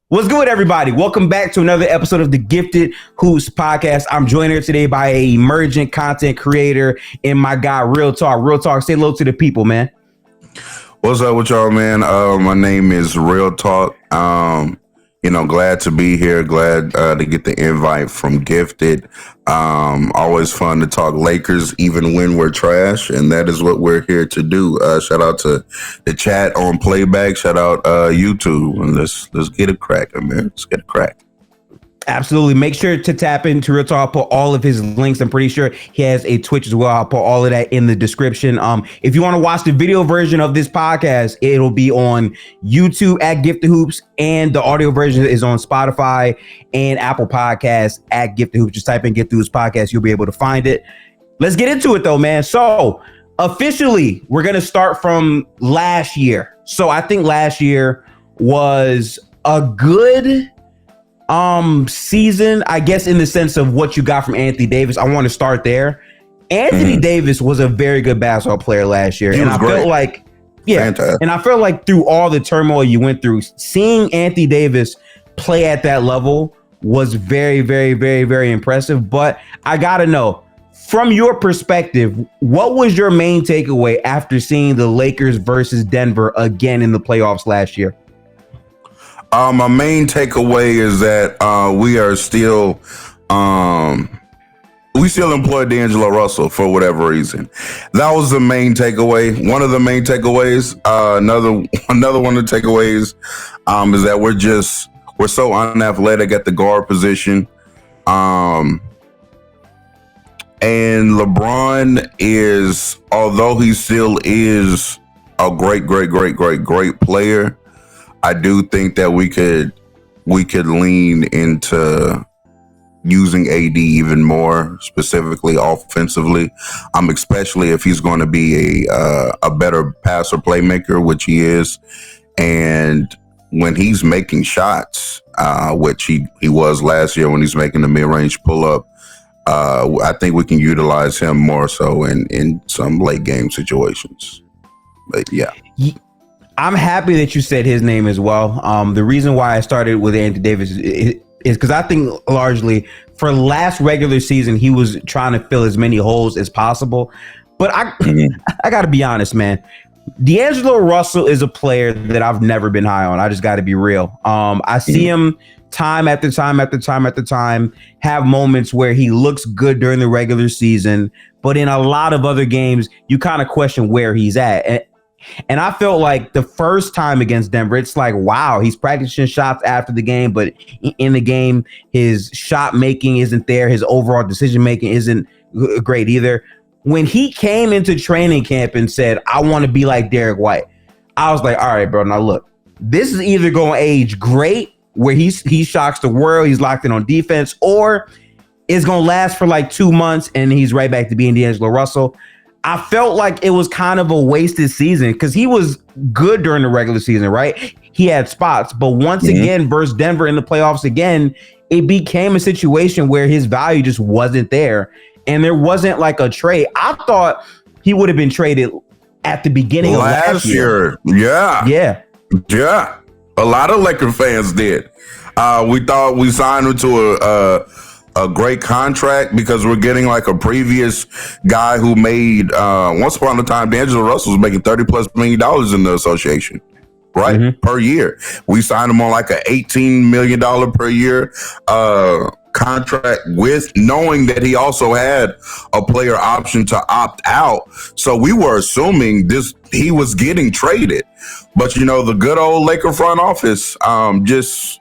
What's good, everybody? Welcome back to another episode of the Gifted Hoops podcast. I'm joined here today by an emergent content creator and my guy, Real Talk. Real Talk, say hello to the people, man. What's up with y'all, man? My name is Real Talk. Glad to be here. Glad to get the invite from Gifted. Always fun to talk Lakers, even when we're trash, and that is what we're here to do. Shout out to the chat on playback. Shout out YouTube, and let's get it cracking, man. Let's get it cracking. Absolutely. Make sure to tap into Real Talk. I'll put all of his links. I'm pretty sure he has a Twitch as well. I'll put all of that in the description. If you want to watch the video version of this podcast, it'll be on YouTube at Gifted Hoops, and the audio version is on Spotify and Apple Podcasts at Gifted Hoops. Just type in Gifted Hoops podcast. You'll be able to find it. Let's get into it though, man. So officially, we're going to start from last year. So I think last year was a good season, I guess, in the sense of what you got from Anthony Davis. I want to start there. Anthony Davis was a very good basketball player last year. And I felt like, fantastic. And I felt like through all the turmoil you went through, seeing Anthony Davis play at that level was very, very, very, very impressive. But I got to know, from your perspective, what was your main takeaway after seeing the Lakers versus Denver again in the playoffs last year? My main takeaway is that we still employ D'Angelo Russell for whatever reason. That was the main takeaway. One of the main takeaways. Another one of the takeaways is that we're so unathletic at the guard position. And LeBron is, although he still is a great player, I do think that we could lean into using AD even more, specifically offensively. Especially if he's going to be a better passer playmaker, which he is, and when he's making shots, which he was last year when he's making the mid-range pull-up, I think we can utilize him more so in some late game situations. But yeah. I'm happy that you said his name as well. The reason why I started with Anthony Davis is because I think largely for last regular season, he was trying to fill as many holes as possible. But I got to be honest, man. D'Angelo Russell is a player that I've never been high on. I just got to be real. I see him time after time have moments where he looks good during the regular season. But in a lot of other games, you kind of question where he's at. And I felt like the first time against Denver, it's like, wow, he's practicing shots after the game, but in the game, his shot making isn't there. His overall decision making isn't great either. When he came into training camp and said, I want to be like Derek White, I was like, all right, bro, now look, this is either going to age great, where he shocks the world, he's locked in on defense, or it's going to last for like 2 months and he's right back to being D'Angelo Russell. I felt like it was kind of a wasted season because he was good during the regular season, right? He had spots, but once again, versus Denver in the playoffs again, it became a situation where his value just wasn't there. And there wasn't like a trade. I thought he would have been traded at the beginning of last year. Yeah. A lot of Laker fans did. We thought we signed him to a great contract because we're getting like a previous guy who made once upon a time D'Angelo Russell was making $30+ million in the association, right? Per year. We signed him on like a $18 million per year contract, with knowing that he also had a player option to opt out. So we were assuming he was getting traded. But the good old Laker front office just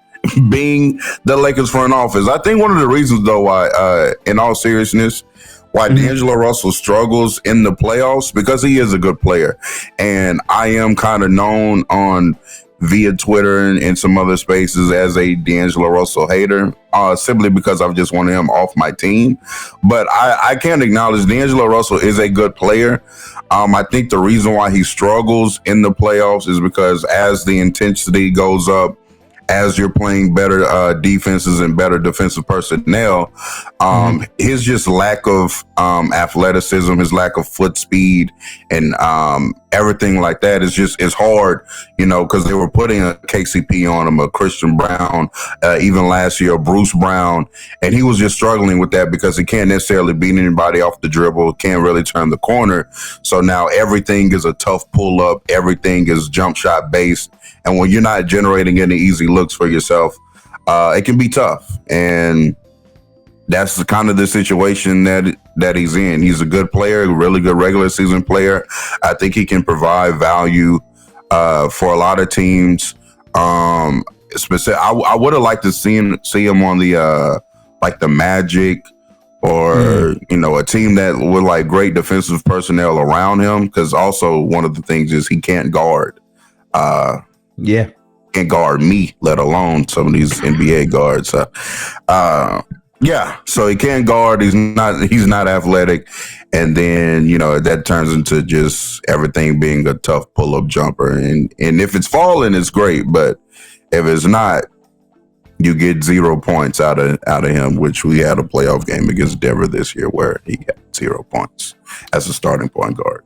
being the Lakers front office. I think one of the reasons, though, why, in all seriousness, why D'Angelo Russell struggles in the playoffs, because he is a good player. And I am kind of known via Twitter and some other spaces as a D'Angelo Russell hater, simply because I've just wanted him off my team. But I can't acknowledge D'Angelo Russell is a good player. I think the reason why he struggles in the playoffs is because as the intensity goes up, as you're playing better defenses and better defensive personnel. His just lack of athleticism, his lack of foot speed, and everything like that is hard, because they were putting a KCP on him, a Christian Brown, even last year, Bruce Brown, and he was just struggling with that because he can't necessarily beat anybody off the dribble, can't really turn the corner. So now everything is a tough pull up, everything is jump shot based, and when you're not generating any easy looks for yourself, it can be tough. And that's kind of the situation that he's in. He's a good player, a really good regular season player. I think he can provide value for a lot of teams. I would have liked to see him on the like the Magic or a team that with like great defensive personnel around him. Because also one of the things is he can't guard. Can't guard me, let alone some of these NBA guards. So he can't guard. He's not athletic, and then that turns into just everything being a tough pull-up jumper. And if it's falling, it's great, but if it's not, you get 0 points out of him. Which we had a playoff game against Denver this year where he got 0 points as a starting point guard.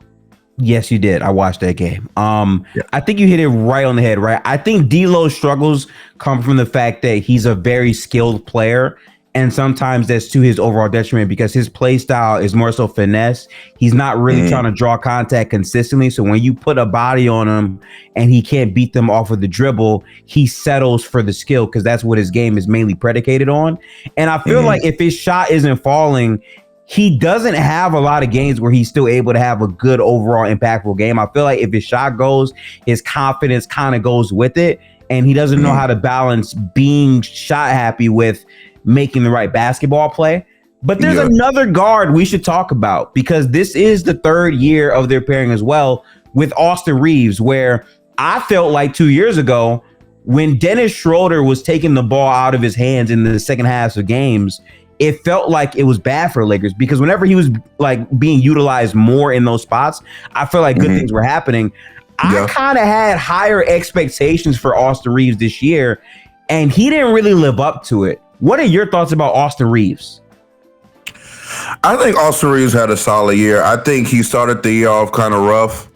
Yes, you did. I watched that game. I think you hit it right on the head, right? I think D'Lo's struggles come from the fact that he's a very skilled player. And sometimes that's to his overall detriment because his play style is more so finesse. He's not really trying to draw contact consistently. So when you put a body on him and he can't beat them off of the dribble, he settles for the skill because that's what his game is mainly predicated on. And I feel like if his shot isn't falling, he doesn't have a lot of games where he's still able to have a good overall impactful game. I feel like if his shot goes, his confidence kind of goes with it. And he doesn't know how to balance being shot happy with making the right basketball play. But there's another guard we should talk about because this is the third year of their pairing as well with Austin Reeves, where I felt like 2 years ago when Dennis Schroeder was taking the ball out of his hands in the second halves of games, it felt like it was bad for Lakers because whenever he was like being utilized more in those spots, I felt like good things were happening. I kind of had higher expectations for Austin Reeves this year, and he didn't really live up to it. What are your thoughts about Austin Reeves? I think Austin Reeves had a solid year. I think he started the year off kind of rough,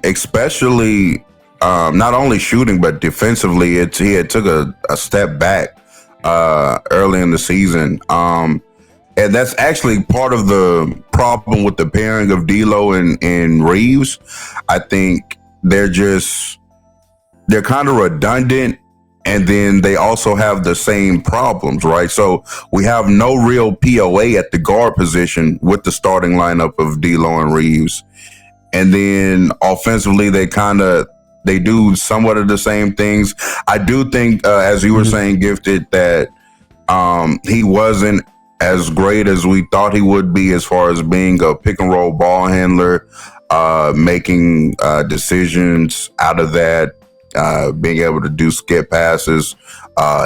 especially not only shooting, but defensively. He had took a step back early in the season. And that's actually part of the problem with the pairing of D'Lo and Reeves. I think they're kind of redundant, and then they also have the same problems, right? So we have no real POA at the guard position with the starting lineup of D'Lo and Reeves. And then offensively, they do somewhat of the same things. I do think, as you were saying, Gifted, that he wasn't as great as we thought he would be as far as being a pick and roll ball handler, making decisions out of that, being able to do skip passes,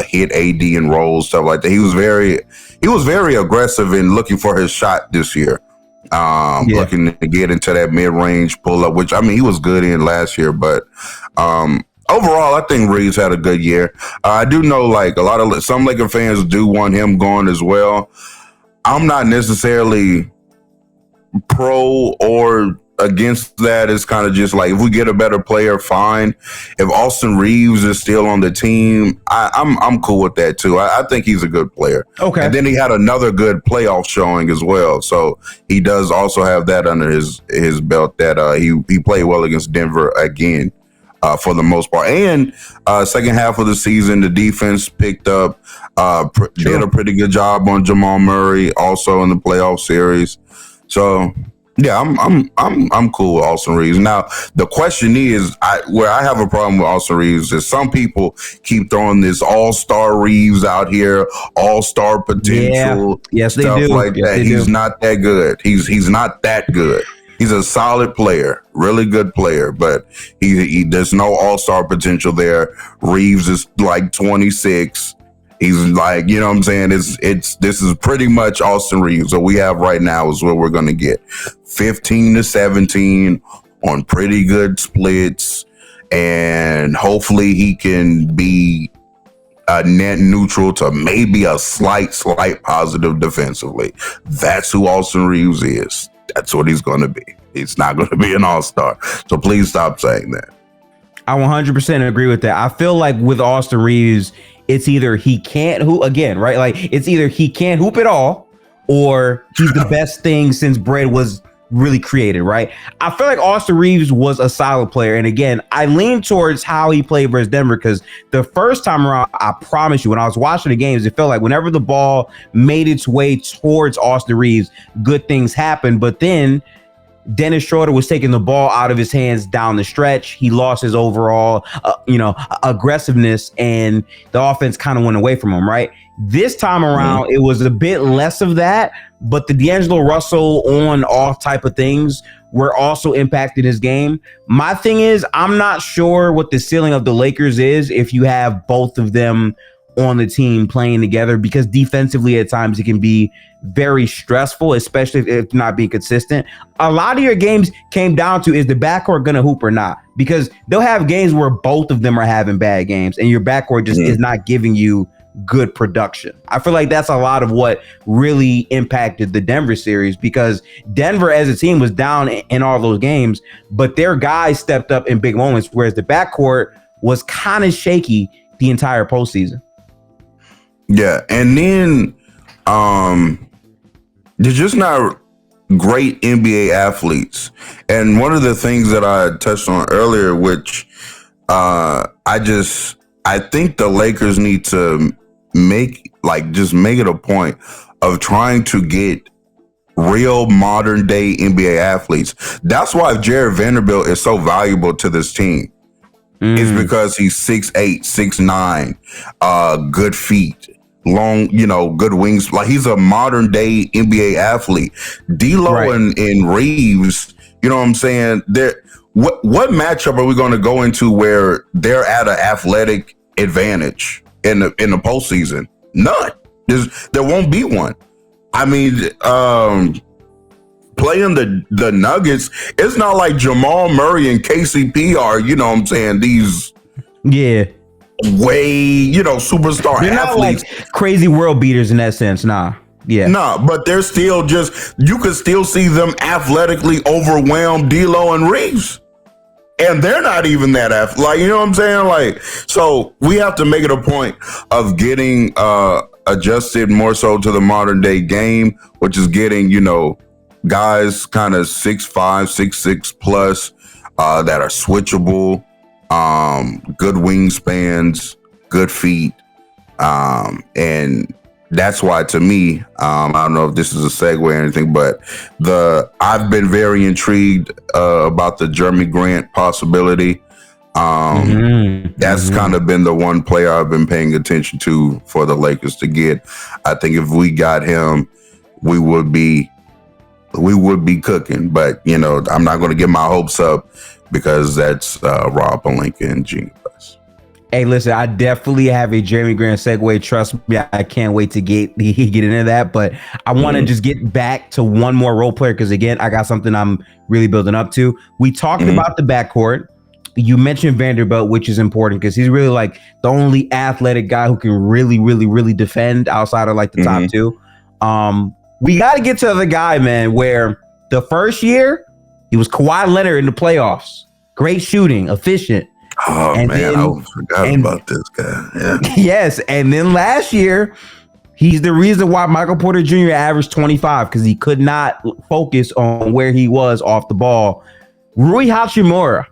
hit AD and rolls, stuff like that. He was very aggressive in looking for his shot this year, looking to get into that mid range pull up, which he was good in last year, but overall, I think Reeves had a good year. I do know like some Laker fans do want him gone as well. I'm not necessarily pro or against that. It's kind of just like if we get a better player, fine. If Austin Reeves is still on the team, I'm cool with that too. I think he's a good player. Okay. And then he had another good playoff showing as well. So he does also have that under his belt that he played well against Denver again. For the most part, and second half of the season, the defense picked up, did a pretty good job on Jamal Murray, also in the playoff series. So, yeah, I'm cool with Austin Reeves. Now, the question is, where I have a problem with Austin Reeves is some people keep throwing this all-star Reeves out here, all-star potential, yes, stuff they do. like that. He's not that good. He's not that good. He's a solid player, really good player, but he there's no all-star potential there. Reeves is like 26. He's like, you know what I'm saying? This is pretty much Austin Reeves. So we have right now is what we're going to get. 15 to 17 on pretty good splits. and hopefully he can be a net neutral to maybe a slight positive defensively. That's who Austin Reeves is. That's what he's going to be. He's not going to be an all-star. So please stop saying that. I 100% agree with that. I feel like with Austin Reeves, it's either he can't hoop again, right? Like it's either he can't hoop at all, or he's the best thing since bread was really created, right? I feel like Austin Reeves was a solid player. And again, I lean towards how he played versus Denver, because the first time around, I promise you, when I was watching the games, it felt like whenever the ball made its way towards Austin Reeves, good things happened. But then Dennis Schroeder was taking the ball out of his hands down the stretch. He lost his overall, aggressiveness, and the offense kind of went away from him, right? This time around, it was a bit less of that, but the D'Angelo Russell on-off type of things were also impacting his game. My thing is, I'm not sure what the ceiling of the Lakers is if you have both of them on the team playing together, because defensively at times it can be very stressful, especially if not being consistent. A lot of your games came down to, is the backcourt going to hoop or not? Because they'll have games where both of them are having bad games and your backcourt just is not giving you good production. I feel like that's a lot of what really impacted the Denver series, because Denver as a team was down in all those games, but their guys stepped up in big moments, whereas the backcourt was kind of shaky the entire postseason. Yeah, and then they're just not great NBA athletes. And one of the things that I touched on earlier, which I think the Lakers need to make it a point of trying to get real modern day NBA athletes. That's why Jared Vanderbilt is so valuable to this team. It's because he's 6'8", 6'9", good feet, long, good wings. Like, he's a modern day NBA athlete. D'Lo and Reeves, you know what I'm saying? What matchup are we going to go into where they're at an athletic advantage in the postseason? None. There won't be one. I mean, playing the Nuggets, it's not like Jamal Murray and KCP are, you know what I'm saying, these way, superstar they're athletes. Not like crazy world beaters in that sense, nah. Yeah. No, but they're still you could still see them athletically overwhelm D'Lo and Reeves. And they're not even that athletic, you know what I'm saying? Like, so we have to make it a point of getting adjusted more so to the modern day game, which is getting, guys kind of 6'5", 6'6" plus that are switchable, good wingspans, good feet. And that's why, to me, I don't know if this is a segue or anything, but I've been very intrigued about the Jeremy Grant possibility. That's kind of been the one player I've been paying attention to for the Lakers to get. I think if we got him, we would be cooking. But I'm not going to get my hopes up, because that's Rob Pelinka and Gene. Hey, listen, I definitely have a Jeremy Grant segue. Trust me, I can't wait to get into that. But I want to just get back to one more role player, because, again, I got something I'm really building up to. We talked about the backcourt. You mentioned Vanderbilt, which is important because he's really like the only athletic guy who can really, really, really defend outside of like the top two. We got to get to the guy, man, where the first year he was Kawhi Leonard in the playoffs. Great shooting, efficient. Oh, and man, I forgot about this guy. Yeah. Yes, and then last year, he's the reason why Michael Porter Jr. averaged 25, because he could not focus on where he was off the ball. Rui Hachimura,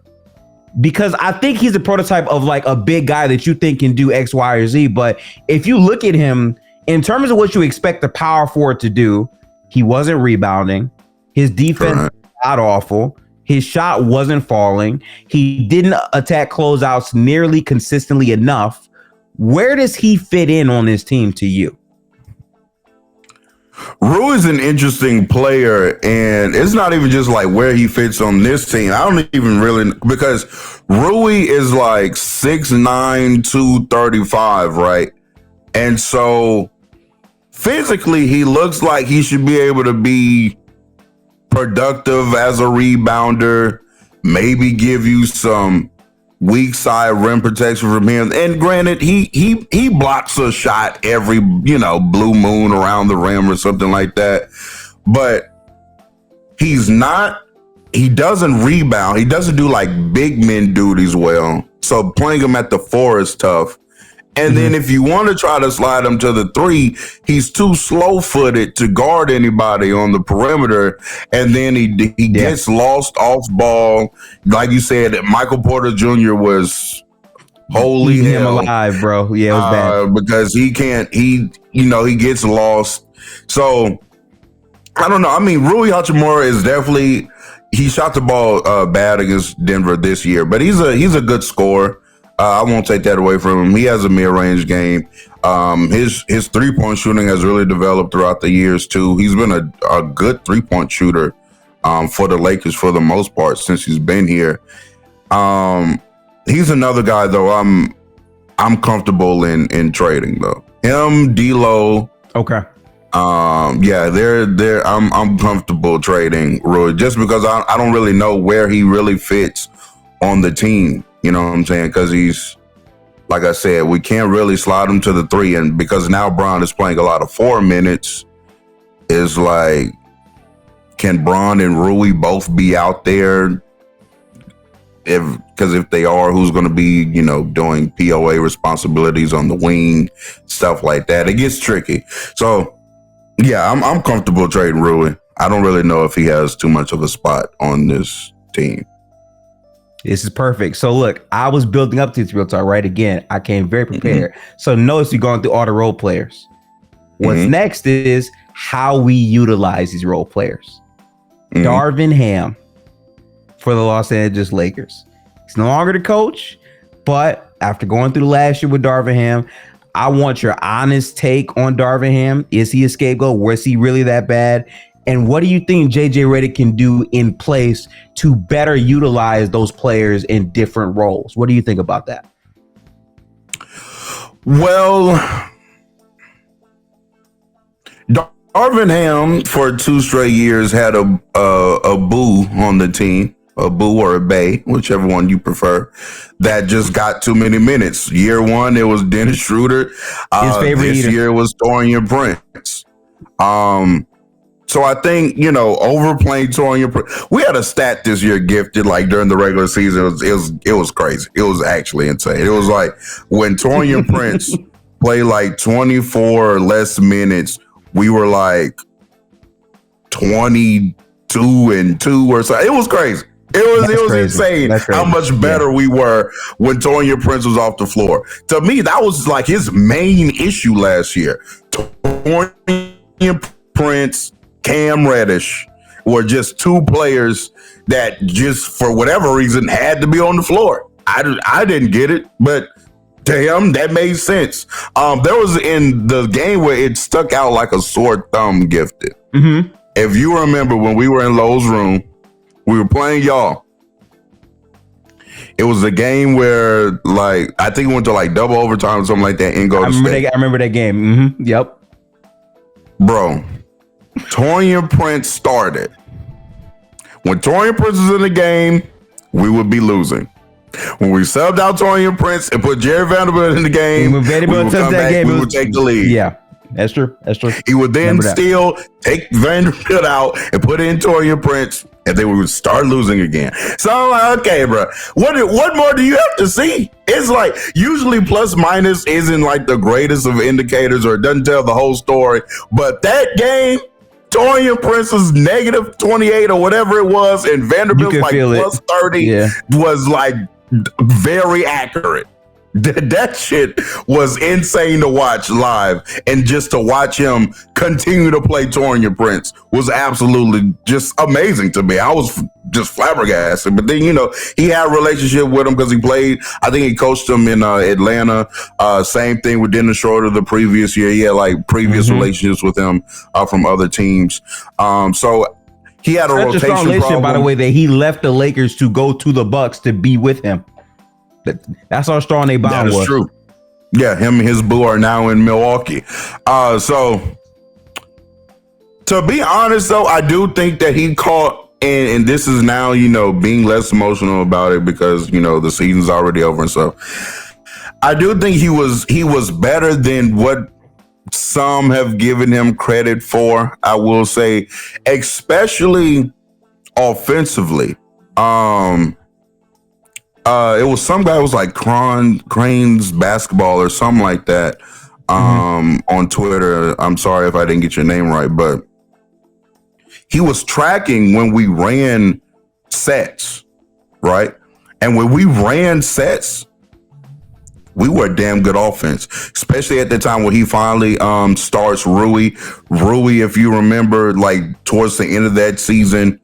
because I think he's a prototype of like a big guy that you think can do X, Y, or Z. But if you look at him, in terms of what you expect the power forward to do, he wasn't rebounding. His defense was god awful. His shot wasn't falling. He didn't attack closeouts nearly consistently enough. Where does he fit in on this team to you? Rui is an interesting player, and it's not even just like where he fits on this team. I don't even really, because Rui is like 6'9", 235, right? And so physically, he looks like he should be able to be productive as a rebounder, maybe give you some weak side rim protection from him. And granted, he blocks a shot every, blue moon around the rim or something like that. But he doesn't rebound. He doesn't do like big men duties well. So playing him at the 4 is tough. And then if you want to try to slide him to the 3, he's too slow-footed to guard anybody on the perimeter. And then he gets lost off ball. Like you said, Michael Porter Jr. was holy hell. Him alive, bro. Yeah, it was bad. Because he gets lost. So, I don't know. I mean, Rui Hachimura is definitely, he shot the ball bad against Denver this year, but he's a good scorer. I won't take that away from him. He has a mid-range game. His three-point shooting has really developed throughout the years too. He's been a good three-point shooter for the Lakers for the most part since he's been here. He's another guy though. I'm comfortable in trading though. Him, D'Lo. Okay. I'm comfortable trading Rui just because I don't really know where he really fits on the team. You know what I'm saying? Because he's, like I said, we can't really slide him to the 3. And because now Bron is playing a lot of 4 minutes, is like, can Bron and Rui both be out there? Because if they are, who's going to be, doing POA responsibilities on the wing, stuff like that? It gets tricky. So, yeah, I'm comfortable trading Rui. I don't really know if he has too much of a spot on this team. This is perfect. So look, I was building up to this real talk, right? Again, I came very prepared. So notice you're going through all the role players. What's next is how we utilize these role players. Darvin Ham for the Los Angeles Lakers. He's no longer the coach, but after going through the last year with Darvin Ham, I want your honest take on Darvin Ham. Is he a scapegoat? Was he really that bad? And what do you think JJ Redick can do in place to better utilize those players in different roles? What do you think about that? Well, Darvin Ham for 2 straight years had a boo on the team, a boo or a bay, whichever one you prefer, that just got too many minutes. Year 1, it was Dennis Schroeder. His favorite this year was Taurean Prince. So I think, overplaying Taurean Prince. We had a stat this year gifted like during the regular season. It was crazy. It was actually insane. It was like when Taurean Prince played like 24 or less minutes, we were like 22-2 or so. It was crazy. It was insane how much better we were when Taurean Prince was off the floor. To me, that was like his main issue last year. Taurean Prince, Cam Reddish were just 2 players that just for whatever reason had to be on the floor. I didn't get it, but to him that made sense. There was in the game where it stuck out like a sore thumb gifted. If you remember when we were in Lowe's room, we were playing y'all. It was a game where like I think it went to like double overtime or something like that in Golden State. I remember that game. Yep. Bro. Taurean Prince started. When Taurean Prince was in the game, we would be losing. When we subbed out Taurean Prince and put Jerry Vanderbilt in the game, we would take the lead. Yeah, that's true. He would then still take Vanderbilt out and put in Taurean Prince, and then we would start losing again. So I'm like, okay, bro, what more do you have to see? It's like usually plus minus isn't like the greatest of indicators or it doesn't tell the whole story, but that game, Taurean Prince was negative 28 or whatever it was, and Vanderbilt like plus 30 was like very accurate. That shit was insane to watch live, and just to watch him continue to play Taurean Prince was absolutely just amazing to me. I was just flabbergasted. But then, he had a relationship with him because he played. I think he coached him in Atlanta. Same thing with Dennis Schroeder the previous year. He had like previous relationships with him from other teams. So he had a rotation problem. By the way, that he left the Lakers to go to the Bucks to be with him. That's how strong they bond was. That is true. Yeah, him and his boo are now in Milwaukee. So to be honest, though, I do think that he caught and this is now, being less emotional about it because, the season's already over and stuff. I do think he was better than what some have given him credit for, I will say, especially offensively. It was some guy who was like Crane's basketball or something like that on Twitter. I'm sorry if I didn't get your name right, but he was tracking when we ran sets, right? And when we ran sets, we were a damn good offense, especially at the time when he finally starts Rui. Rui, if you remember, like towards the end of that season,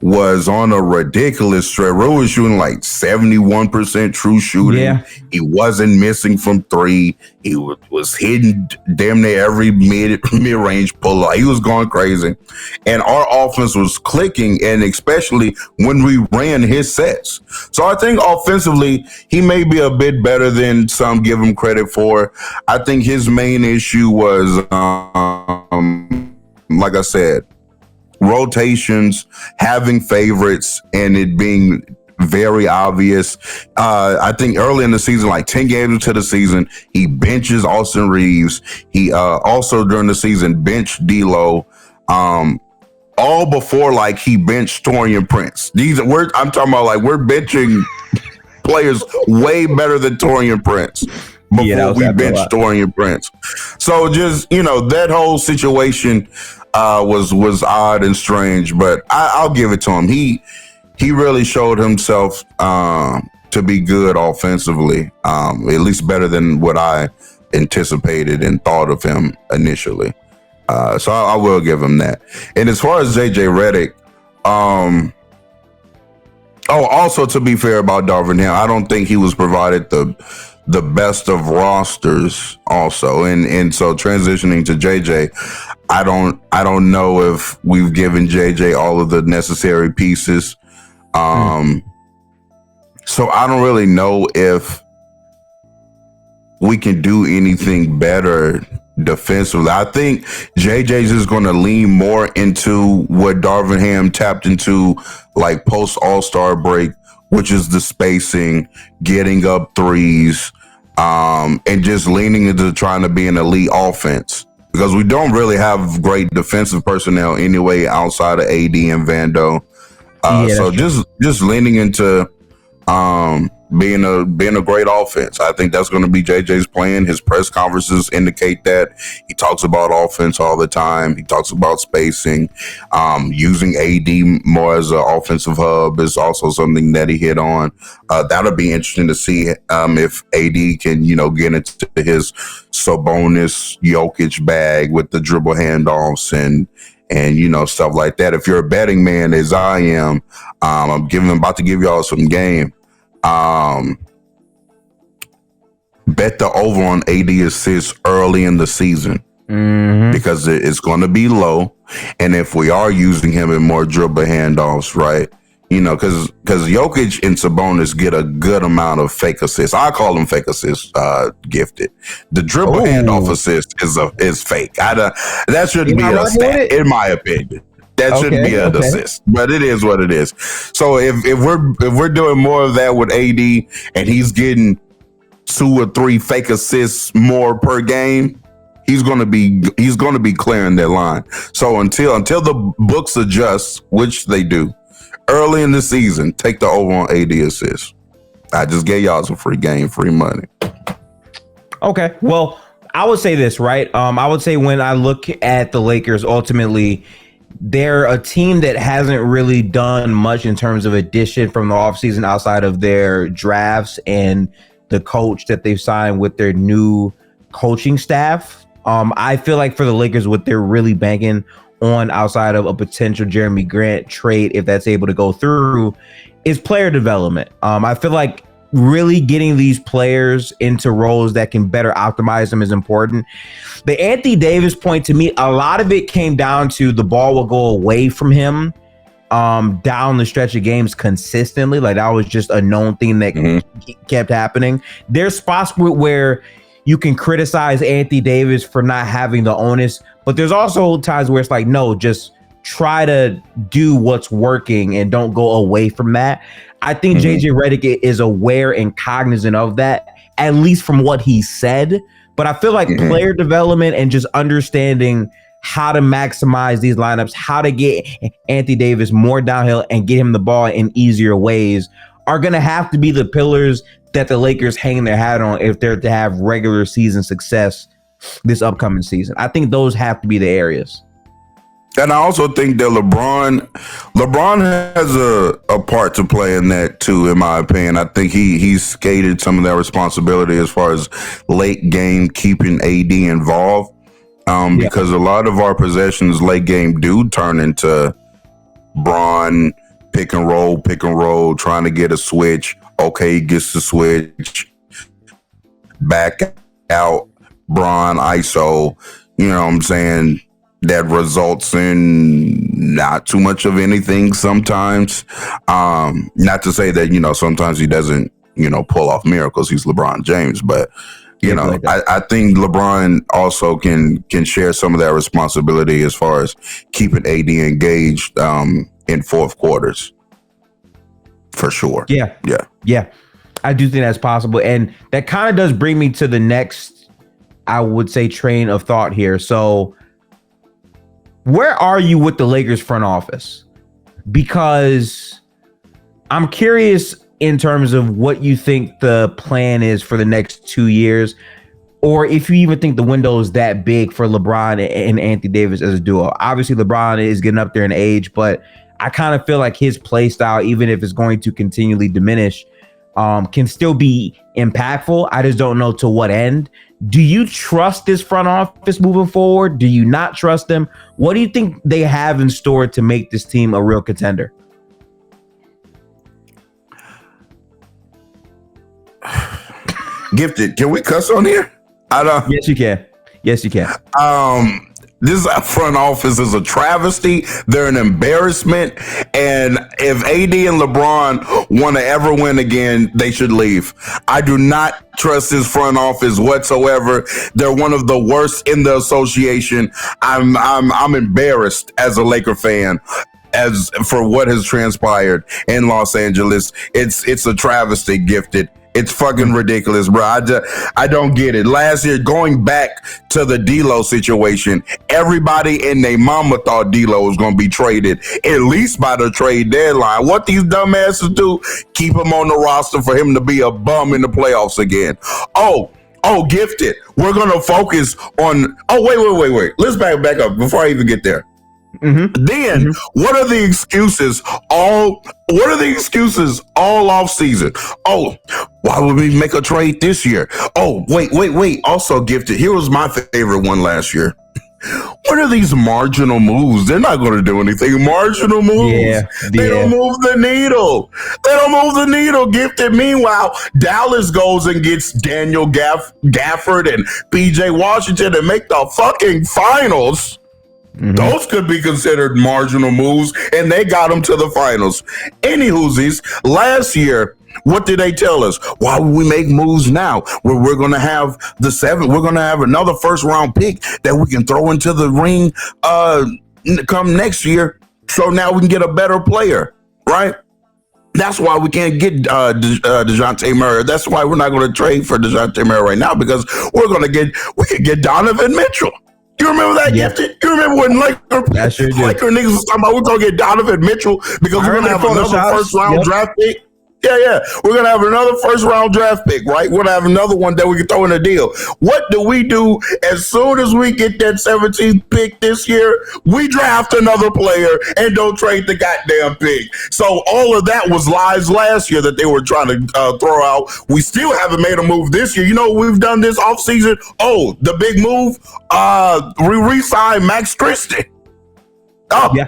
was on a ridiculous stretch. Rui was shooting like 71% true shooting. Yeah. He wasn't missing from three. He was hitting damn near every mid-range pull-up. He was going crazy. And our offense was clicking, and especially when we ran his sets. So I think offensively, he may be a bit better than some give him credit for. I think his main issue was, like I said, rotations, having favorites, and it being very obvious. I think early in the season, like 10 games into the season, he benches Austin Reeves. He also during the season benched D'Lo. All before like he benched Taurean Prince. I'm talking about like we're benching players way better than Taurean Prince before we benched Taurean Prince. So just that whole situation was odd and strange, but I'll give it to him. He really showed himself to be good offensively, at least better than what I anticipated and thought of him initially. So I will give him that. And as far as JJ Redick, also to be fair about Darvin Ham, I don't think he was provided the best of rosters also. And so transitioning to JJ, I don't know if we've given JJ all of the necessary pieces. So I don't really know if we can do anything better defensively. I think JJ's is going to lean more into what Darvin Ham tapped into like post All-Star break, which is the spacing, getting up threes, and just leaning into trying to be an elite offense. Because we don't really have great defensive personnel anyway outside of AD and Vando. So just leaning into being a great offense. I think that's going to be JJ's plan. His press conferences indicate that. He talks about offense all the time. He talks about spacing. Using AD more as an offensive hub is also something that he hit on. That'll be interesting to see if AD can, get into his Sabonis Jokic bag with the dribble handoffs and stuff like that. If you're a betting man, as I am, I'm about to give y'all some game. Bet the over on AD assists early in the season because it's going to be low. And if we are using him in more dribble handoffs, right? Because Jokic and Sabonis get a good amount of fake assists. I call them fake assists, gifted. The dribble handoff assist is fake. That shouldn't be a stat, in my opinion. That shouldn't be an assist, but it is what it is. So if we're doing more of that with AD and he's getting 2 or 3 fake assists more per game, he's going to be clearing that line. So until the books adjust, which they do, early in the season, take the over on AD assists. I just gave y'all some free game, free money. Okay, well, I would say this, right? I would say when I look at the Lakers, ultimately, they're a team that hasn't really done much in terms of addition from the offseason outside of their drafts and the coach that they've signed with their new coaching staff. I feel like for the Lakers, what they're really banking on outside of a potential Jeremy Grant trade, if that's able to go through, is player development. I feel like really getting these players into roles that can better optimize them is important. The Anthony Davis point, to me, a lot of it came down to the ball will go away from him down the stretch of games consistently. Like that was just a known thing that kept happening. There's spots where you can criticize Anthony Davis for not having the onus, but there's also times where it's like, no, just try to do what's working and don't go away from that. I think JJ Redick is aware and cognizant of that, at least from what he said. But I feel like player development and just understanding how to maximize these lineups, how to get Anthony Davis more downhill and get him the ball in easier ways are going to have to be the pillars that the Lakers hang their hat on if they're to have regular season success this upcoming season. I think those have to be the areas. And I also think that LeBron has a part to play in that too, in my opinion. I think he's skated some of that responsibility as far as late game keeping AD involved. Because a lot of our possessions late game do turn into Bron pick and roll, trying to get a switch. Okay, he gets the switch. Back out, Bron, ISO. You know what I'm saying? That results in not too much of anything sometimes. Not to say that, sometimes he doesn't, pull off miracles. He's LeBron James, but I think LeBron also can share some of that responsibility as far as keeping AD engaged in fourth quarters. For sure. Yeah. I do think that's possible. And that kind of does bring me to the next, I would say, train of thought here. So where are you with the Lakers front office? Because I'm curious in terms of what you think the plan is for the next 2 years, or if you even think the window is that big for LeBron and Anthony Davis as a duo. Obviously, LeBron is getting up there in age, but I kind of feel like his play style, even if it's going to continually diminish, can still be impactful. I just don't know to what end. Do you trust this front office moving forward? Do you not trust them? What do you think they have in store to make this team a real contender? Gifted, can we cuss on here? Yes, you can. Yes, you can. This front office is a travesty. They're an embarrassment. And if AD and LeBron want to ever win again, they should leave. I do not trust this front office whatsoever. They're one of the worst in the association. I'm embarrassed as a Laker fan as for what has transpired in Los Angeles. It's a travesty, Gifted. It's fucking ridiculous, bro. I don't get it. Last year, going back to the D'Lo situation, everybody and their mama thought D'Lo was going to be traded, at least by the trade deadline. What these dumbasses do, keep him on the roster for him to be a bum in the playoffs again. Oh, Gifted. We're going to focus on... Oh, wait. Let's back up before I even get there. Then what are the excuses all off season? Oh, why would we make a trade this year? Oh, wait. Also, Gifted, here was my favorite one last year. What are these marginal moves? They're not going to do anything. Marginal moves. They don't move the needle. Gifted. Meanwhile, Dallas goes and gets Daniel Gafford and PJ Washington and make the fucking finals. Those could be considered marginal moves, and they got them to the finals. Anywhoosies, last year, what did they tell us? Why would we make moves now? We're going to have the 7th. We're going to have another first-round pick that we can throw into the ring come next year, so now we can get a better player, right? That's why we can't get DeJounte Murray. That's why we're not going to trade for DeJounte Murray right now, because we could get Donovan Mitchell. You remember that, Gifted? You remember when Laker niggas was talking about we're going to get Donovan Mitchell because we're going to have another first-round draft pick? Yeah. We're going to have another first-round draft pick, right? We're going to have another one that we can throw in a deal. What do we do as soon as we get that 17th pick this year? We draft another player and don't trade the goddamn pick. So all of that was lies last year that they were trying to throw out. We still haven't made a move this year. You know what we've done this offseason? Oh, the big move? We re-signed Max Christie. Oh, yeah.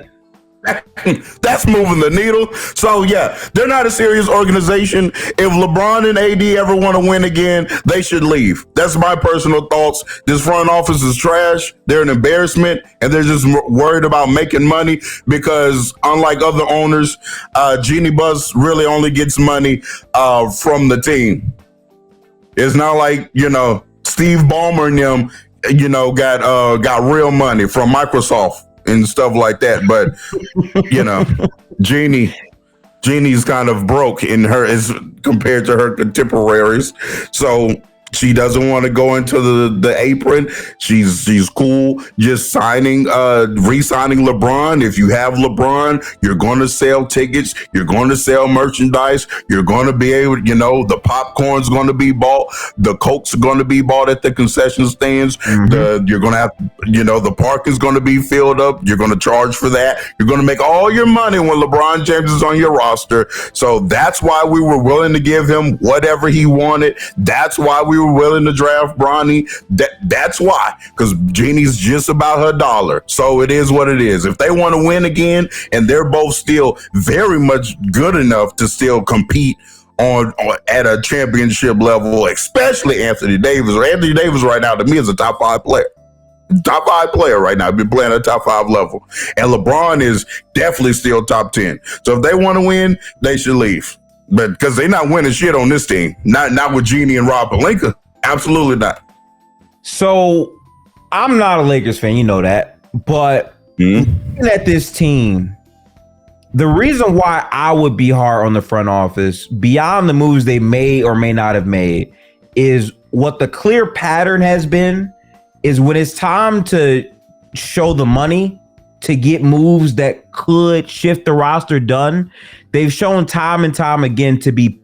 That's moving the needle. So, yeah, they're not a serious organization. If LeBron and AD ever want to win again, they should leave. That's my personal thoughts. This front office is trash. They're an embarrassment, and they're just worried about making money because, unlike other owners, Jeannie Buss really only gets money from the team. It's not like, Steve Ballmer and them, got real money from Microsoft. and stuff like that. But you know, Jeannie's kind of broke in her as compared to her contemporaries. So she doesn't want to go into the apron. She's cool just re-signing LeBron. If you have LeBron, you're going to sell tickets. You're going to sell merchandise. You're going to be able, the popcorn's going to be bought. The Cokes are going to be bought at the concession stands. Mm-hmm. You're going to have, the park is going to be filled up. You're going to charge for that. You're going to make all your money when LeBron James is on your roster. So that's why we were willing to give him whatever he wanted. That's why we were willing to draft Bronny. That's why, because Jeannie's just about her dollar. So it is what it is. If they want to win again, and they're both still very much good enough to still compete on at a championship level, especially Anthony Davis. Anthony Davis right now to me is a top 5 player. Top 5 player right now. Been playing at top 5 level. And LeBron is definitely still top 10. So if they want to win, they should leave. But because they're not winning shit on this team. Not with Jeannie and Rob Pelinka. Absolutely not. So I'm not a Lakers fan, you know that. But looking at this team, the reason why I would be hard on the front office, beyond the moves they may or may not have made, is what the clear pattern has been is when it's time to show the money to get moves that could shift the roster done, they've shown time and time again to be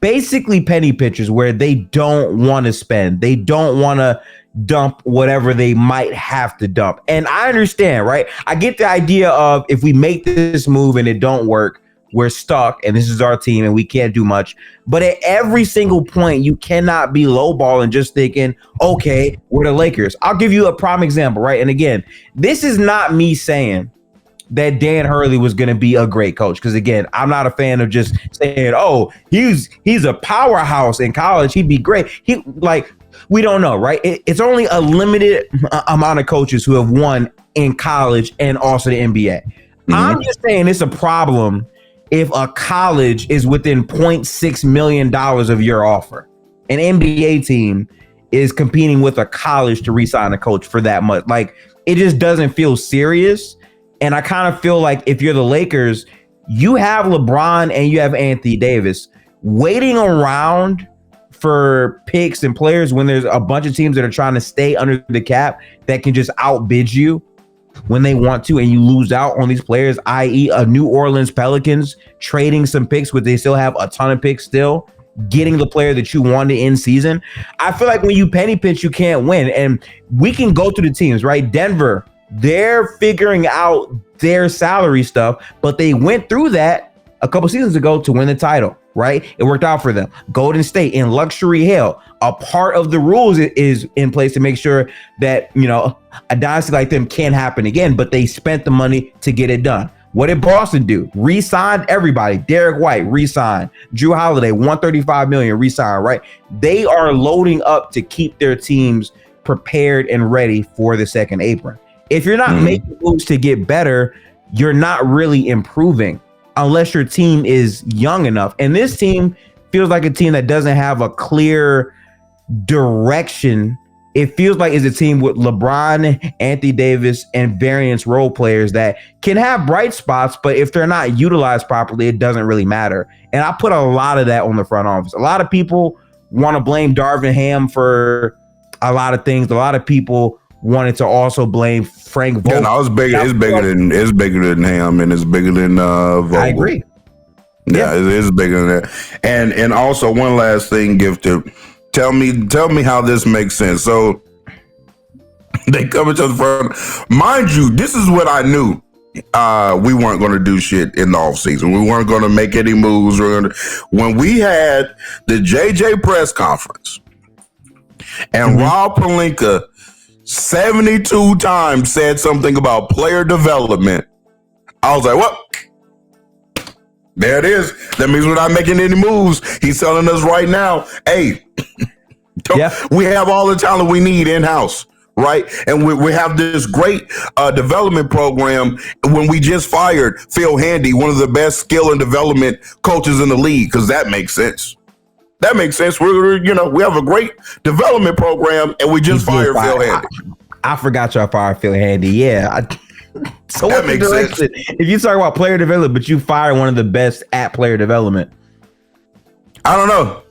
basically penny pitchers where they don't want to spend. They don't want to dump whatever they might have to dump. And I understand, right? I get the idea of if we make this move and it don't work, we're stuck and this is our team and we can't do much. But at every single point, you cannot be lowballing just thinking, okay, we're the Lakers. I'll give you a prime example, right? And again, this is not me saying that Dan Hurley was going to be a great coach. Because again, I'm not a fan of just saying, oh, he's a powerhouse in college. He'd be great. We don't know, right? It's only a limited amount of coaches who have won in college and also the NBA. Mm-hmm. I'm just saying it's a problem if a college is within $0.6 million of your offer. An NBA team is competing with a college to re-sign a coach for that much. Like, it just doesn't feel serious. And I kind of feel like if you're the Lakers, you have LeBron and you have Anthony Davis waiting around for picks and players when there's a bunch of teams that are trying to stay under the cap that can just outbid you when they want to, and you lose out on these players, i.e. a New Orleans Pelicans trading some picks, but they still have a ton of picks still, getting the player that you wanted in season. I feel like when you penny pitch, you can't win. And we can go through the teams, right? Denver, they're figuring out their salary stuff, but they went through that a couple seasons ago to win the title, right? It worked out for them. Golden State in luxury hell. A part of the rules is in place to make sure that, a dynasty like them can't happen again, but they spent the money to get it done. What did Boston do? Re-signed everybody. Derek White, re-signed. Drew Holiday, $135 million, re-signed, right? They are loading up to keep their teams prepared and ready for the second apron. If you're not making moves to get better, you're not really improving unless your team is young enough. And this team feels like a team that doesn't have a clear direction. It feels like it's a team with LeBron, Anthony Davis, and various role players that can have bright spots, but if they're not utilized properly, it doesn't really matter. And I put a lot of that on the front office. A lot of people want to blame Darvin Ham for a lot of things. A lot of people wanted to also blame Frank Vogel. Yeah, no, it's bigger than Ham, and it's bigger than Vogel. I agree. Yeah, it is bigger than that. And also one last thing, Gifted. Tell me how this makes sense. So they come into the front. Mind you, this is what I knew. We weren't going to do shit in the offseason. We weren't going to make any moves. When we had the JJ press conference and Rob Pelinka 72 times said something about player development, I was like, what? There it is. That means we're not making any moves. He's telling us right now, hey, we have all the talent we need in-house, right? And we have this great development program. When we just fired Phil Handy, one of the best skill and development coaches in the league, because that makes sense. That makes sense. We have a great development program, and we just fired Phil Handy. I forgot y'all fired Phil Handy. Yeah. So what's the direction? If you talk about player development, but you fire one of the best at player development, I don't know,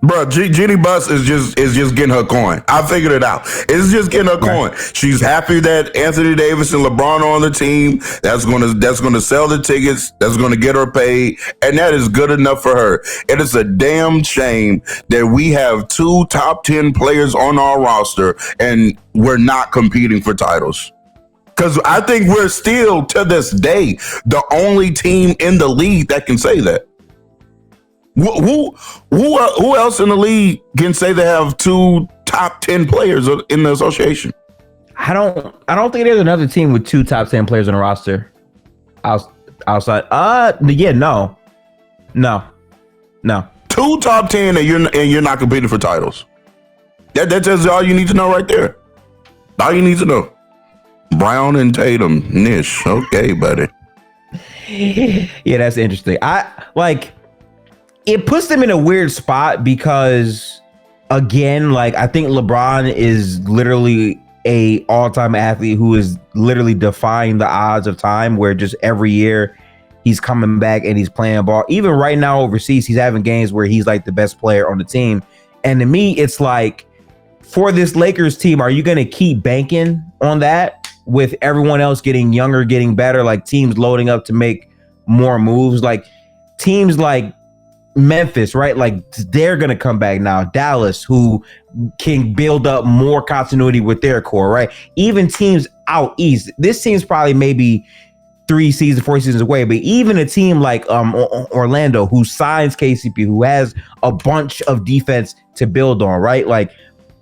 bro. Jeannie Buss is just getting her coin. I figured it out. It's just getting her coin. She's happy that Anthony Davis and LeBron are on the team. That's gonna sell the tickets. That's gonna get her paid, and that is good enough for her. It is a damn shame that we have 2 top 10 players on our roster and we're not competing for titles. Because I think we're still, to this day, the only team in the league that can say that. Who else in the league can say they have 2 top 10 players in the association? I don't think there's another team with 2 top 10 players on the roster outside. Yeah, no. 2 top 10 and you're not competing for titles. That tells you all you need to know right there. All you need to know. Brown and Tatum, Nish. Okay, buddy. Yeah, that's interesting. It puts them in a weird spot because, again, I think LeBron is literally a all-time athlete who is literally defying the odds of time, where just every year he's coming back and he's playing ball. Even right now overseas, he's having games where he's the best player on the team. And to me, it's for this Lakers team, are you going to keep banking on that with everyone else getting younger, getting better, teams loading up to make more moves, teams like Memphis, right? They're going to come back now. Dallas, who can build up more continuity with their core, right? Even teams out east, this team's probably maybe 4 seasons away, but even a team like Orlando, who signs KCP, who has a bunch of defense to build on, right?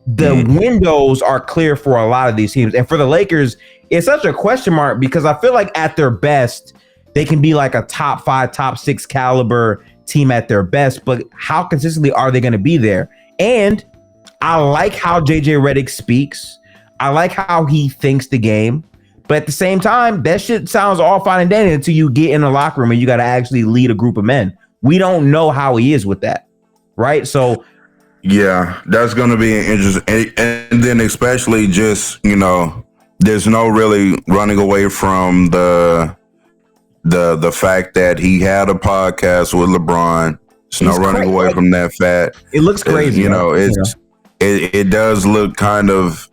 The windows are clear for a lot of these teams. And for the Lakers, it's such a question mark because I feel at their best, they can be a top 5, top 6 caliber team at their best, but how consistently are they going to be there? And I like how JJ Redick speaks. I like how he thinks the game. But at the same time, that shit sounds all fine and dandy until you get in the locker room and you got to actually lead a group of men. We don't know how he is with that, right? So yeah, that's going to be an interesting, and then especially just, there's no really running away from the fact that he had a podcast with LeBron. There's no running away from that fact. It looks crazy. It does look kind of,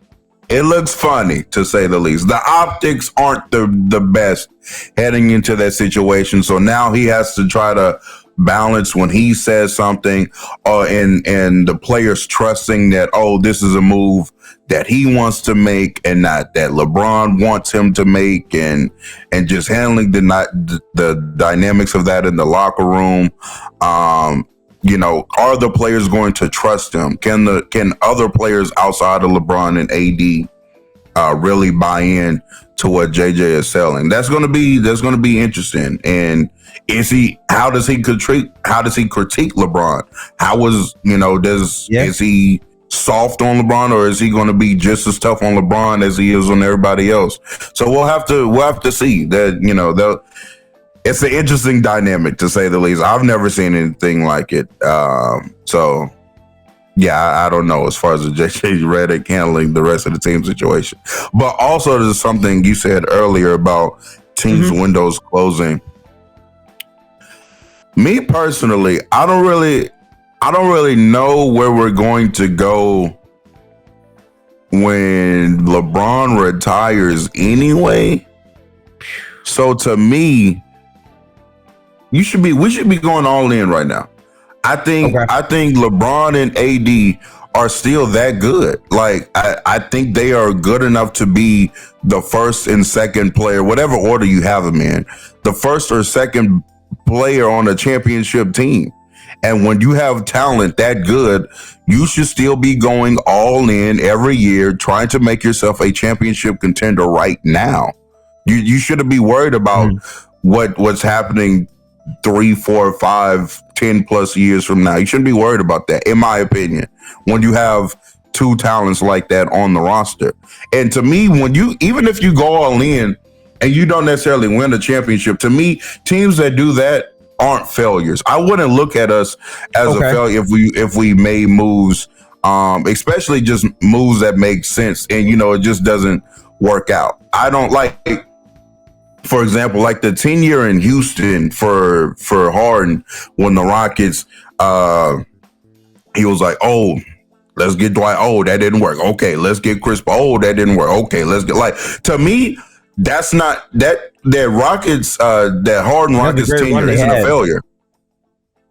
it looks funny to say the least. The optics aren't the best heading into that situation. So now he has to try to balance when he says something and the players trusting that, this is a move that he wants to make and not that LeBron wants him to make, and just handling the dynamics of that in the locker room. Are the players going to trust him? Can other players outside of LeBron and AD really buy in to what JJ is selling? That's going to be interesting. And how does he critique LeBron? Is he soft on LeBron, or is he going to be just as tough on LeBron as he is on everybody else? So we'll have to see that. It's an interesting dynamic, to say the least. I've never seen anything like it. So yeah, I don't know as far as the JJ Redick handling the rest of the team situation. But also there's something you said earlier about teams' windows closing. Me personally, I don't really know where we're going to go when LeBron retires anyway. So to me, we should be going all in right now. I think LeBron and AD are still that good. I think they are good enough to be the first and second player, whatever order you have them in, the first or second player on a championship team. And when you have talent that good, you should still be going all in every year, trying to make yourself a championship contender right now. You shouldn't be worried about what's happening 3, 4, 5, 10 plus years from now. You shouldn't be worried about that, in my opinion, when you have 2 talents like that on the roster. And to me, even if you go all in and you don't necessarily win a championship, to me, teams that do that aren't failures. I wouldn't look at us as a failure if we made moves, especially just moves that make sense and it just doesn't work out. I don't like for example, like the tenure in Houston for Harden when the Rockets, he was like, oh, let's get Dwight. Oh, that didn't work. Okay, let's get Chris Paul. Oh, that didn't work. Okay, let's get to me, that's not that Rockets that Harden Rockets tenure isn't a failure.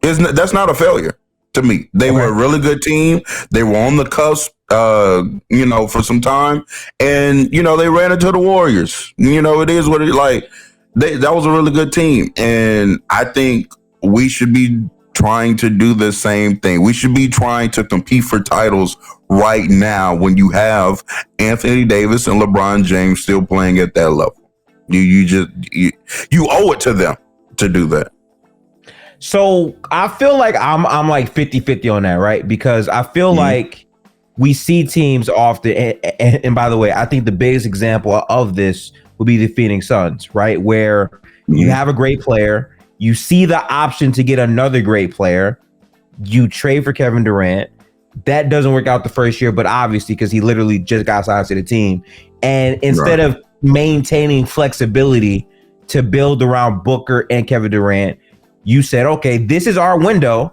That's not a failure to me. They were a really good team. They were on the cusp, for some time, and they ran into the Warriors. It is what it like. That was a really good team, and I think we should be trying to do the same thing. We should be trying to compete for titles right now when you have Anthony Davis and LeBron James still playing at that level. You owe it to them to do that. So I feel like I'm like 50-50 on that, right? Because I feel like we see teams often, and by the way, I think the biggest example of this would be the Phoenix Suns, right? Where you have a great player, you see the option to get another great player, you trade for Kevin Durant. That doesn't work out the first year, but obviously because he literally just got signed to the team. And instead of maintaining flexibility to build around Booker and Kevin Durant, you said, okay, this is our window,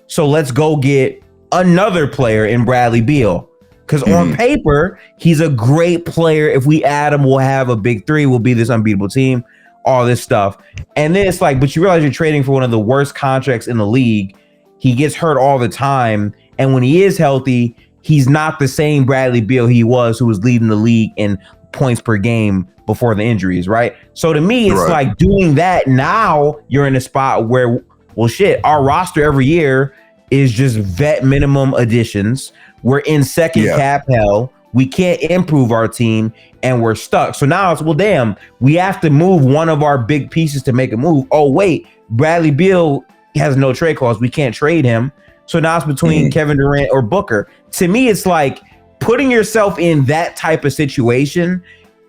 so let's go get another player in Bradley Beal. Because on paper, he's a great player. If we add him, we'll have a big three. We'll be this unbeatable team, all this stuff. And then it's like, but you realize you're trading for one of the worst contracts in the league. He gets hurt all the time. And when he is healthy, he's not the same Bradley Beal he was, who was leading the league in points per game before the injuries, right? So to me, it's like doing that now, you're in a spot where, well, shit, our roster every year is just vet minimum additions. We're in second cap hell. We can't improve our team and we're stuck. So now it's, well, damn, we have to move one of our big pieces to make a move. Oh, wait, Bradley Beal has no trade clause. We can't trade him. So now it's between Kevin Durant or Booker. To me, it's like putting yourself in that type of situation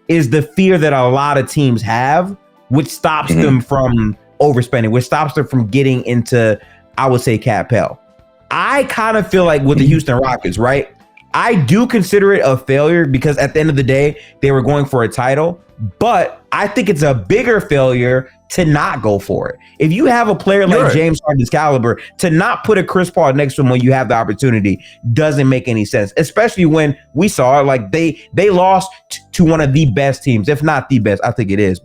is the fear that a lot of teams have, which stops them from overspending, which stops them from getting into, I would say, cap hell. I kind of feel like with the Houston Rockets, right? I do consider it a failure because at the end of the day, they were going for a title, but I think it's a bigger failure to not go for it. If you have a player like James Harden's caliber, to not put a Chris Paul next to him when you have the opportunity doesn't make any sense, especially when we saw like they lost to one of the best teams, if not the best. I think it is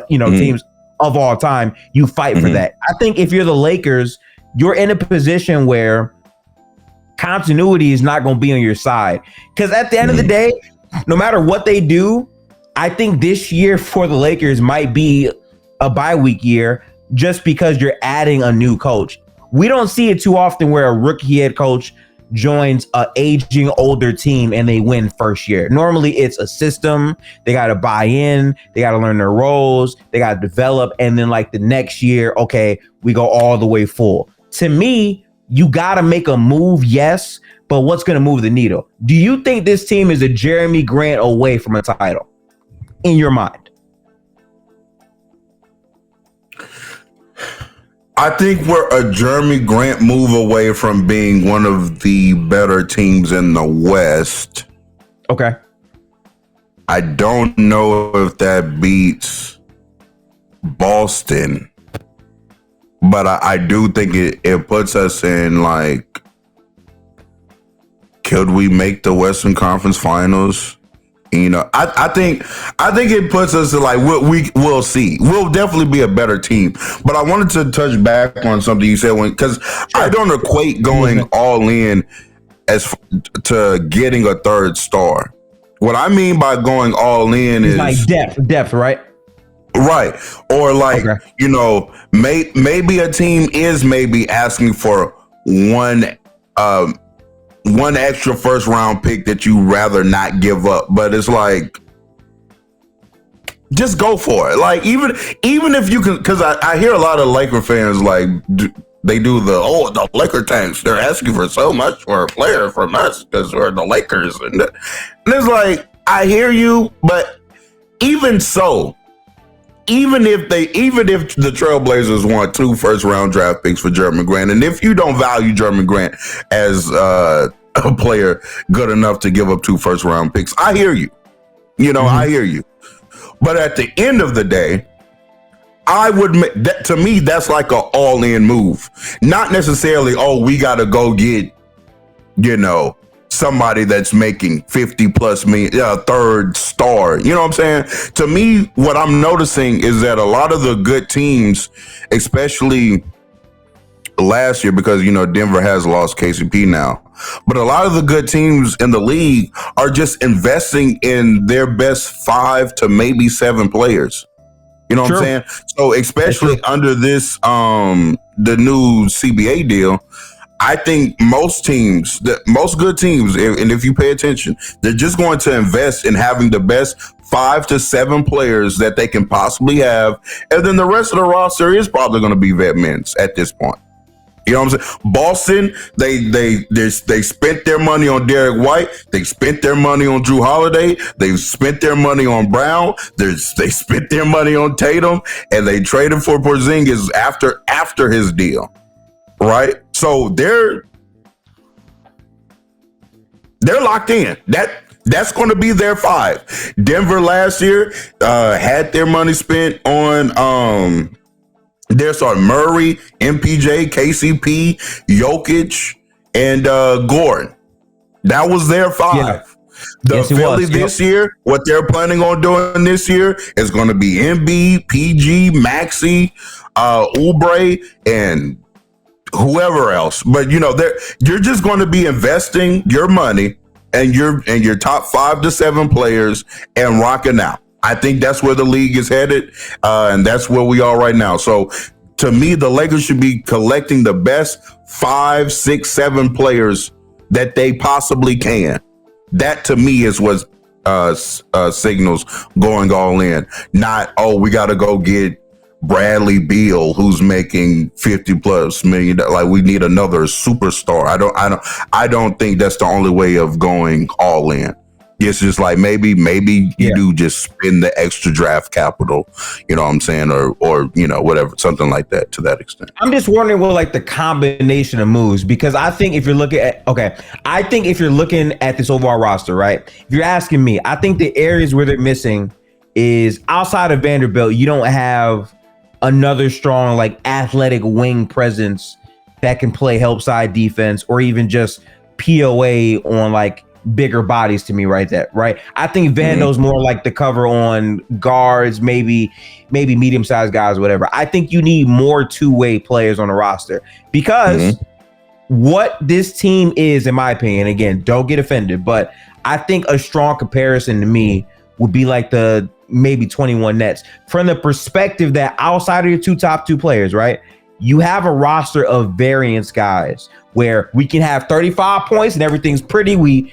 teams of all time. You fight for that. I think if you're the Lakers, you're in a position where continuity is not going to be on your side. Because at the end of the day, no matter what they do, I think this year for the Lakers might be a bye week year just because you're adding a new coach. We don't see it too often where a rookie head coach joins a aging older team and they win first year. Normally it's a system. They got to buy in. They got to learn their roles. They got to develop. And then like the next year, okay, we go all the way full. To me, you got to make a move, yes, but what's going to move the needle? Do you think this team is a Jeremy Grant away from a title in your mind? I think we're a Jeremy Grant move away from being one of the better teams in the West. Okay. I don't know if that beats Boston, but I do think it puts us in like, could we make the Western Conference Finals? I think it puts us in like we'll see. We'll definitely be a better team. But I wanted to touch back on something you said because I don't equate going all in as to getting a third star. What I mean by going all in is like depth, right? Right. Or like, maybe a team is maybe asking for one extra first round pick that you rather not give up. But it's like, just go for it. Like, even if you can, because I hear a lot of Laker fans like they do the Laker tanks. They're asking for so much for a player from us because we're the Lakers. And it's like, I hear you, but even so, even if the Trailblazers want 2 first round draft picks for Jeremy Grant, and if you don't value Jeremy Grant as a player good enough to give up 2 first round picks, I hear you. I hear you. But at the end of the day, I would that to me. That's like an all-in move, not necessarily. Oh, we got to go get, somebody that's making 50 plus million, third star. You know what I'm saying? To me, what I'm noticing is that a lot of the good teams, especially last year, because Denver has lost KCP now, but a lot of the good teams in the league are just investing in their best 5 to maybe 7 players. You know what I'm saying? So especially under this, the new CBA deal, I think most good teams, and if you pay attention, they're just going to invest in having the best 5 to 7 players that they can possibly have. And then the rest of the roster is probably going to be vet mints at this point. You know what I'm saying? Boston, they spent their money on Derek White. They spent their money on Drew Holiday. They spent their money on Brown. They spent their money on Tatum, and they traded for Porzingis after his deal, right? So they're locked in. That's going to be their 5. Denver last year had their money spent on there's Murray, MPJ, KCP, Jokic, and Gordon. That was their 5. Yeah. The Philly this year, what they're planning on doing this year is going to be MB, PG, Maxey, Oubre, and whoever else. But you're just going to be investing your money and your top 5 to 7 players and rocking out. I think that's where the league is headed, and that's where we are right now. So, to me, the Lakers should be collecting the best 5, 6, 7 players that they possibly can. That, to me, is what signals going all in. Not, we got to go get Bradley Beal, who's making 50 plus million. Like, we need another superstar. I don't think that's the only way of going all in. It's just like maybe you do just spend the extra draft capital, you know what I'm saying, or whatever, something like that to that extent. I'm just wondering what like the combination of moves, because I think if you're looking at this overall roster, right? If you're asking me, I think the areas where they're missing is outside of Vanderbilt, you don't have another strong like athletic wing presence that can play help side defense or even just POA on like bigger bodies to me right. I think Vando's more like the cover on guards, maybe medium-sized guys, whatever. I think you need more two-way players on the roster because what this team is, in my opinion, again, don't get offended, but I think a strong comparison to me would be like the maybe 21 Nets from the perspective that outside of your top two players, right? You have a roster of variance guys where we can have 35 points and everything's pretty. We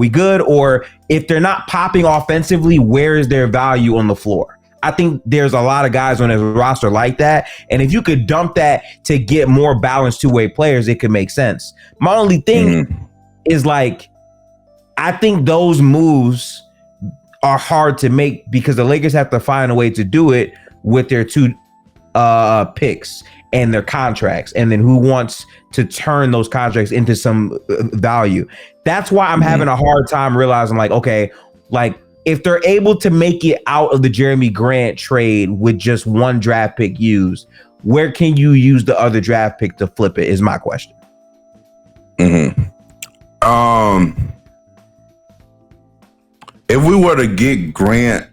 good. Or if they're not popping offensively, where is their value on the floor? I think there's a lot of guys on his roster like that. And if you could dump that to get more balanced two-way players, it could make sense. My only thing is like, I think those moves are hard to make because the Lakers have to find a way to do it with their 2 picks and their contracts, and then who wants to turn those contracts into some value. That's why I'm having a hard time realizing like, okay, like if they're able to make it out of the Jeremy Grant trade with just 1 draft pick used, where can you use the other draft pick to flip it is my question. If we were to get Grant,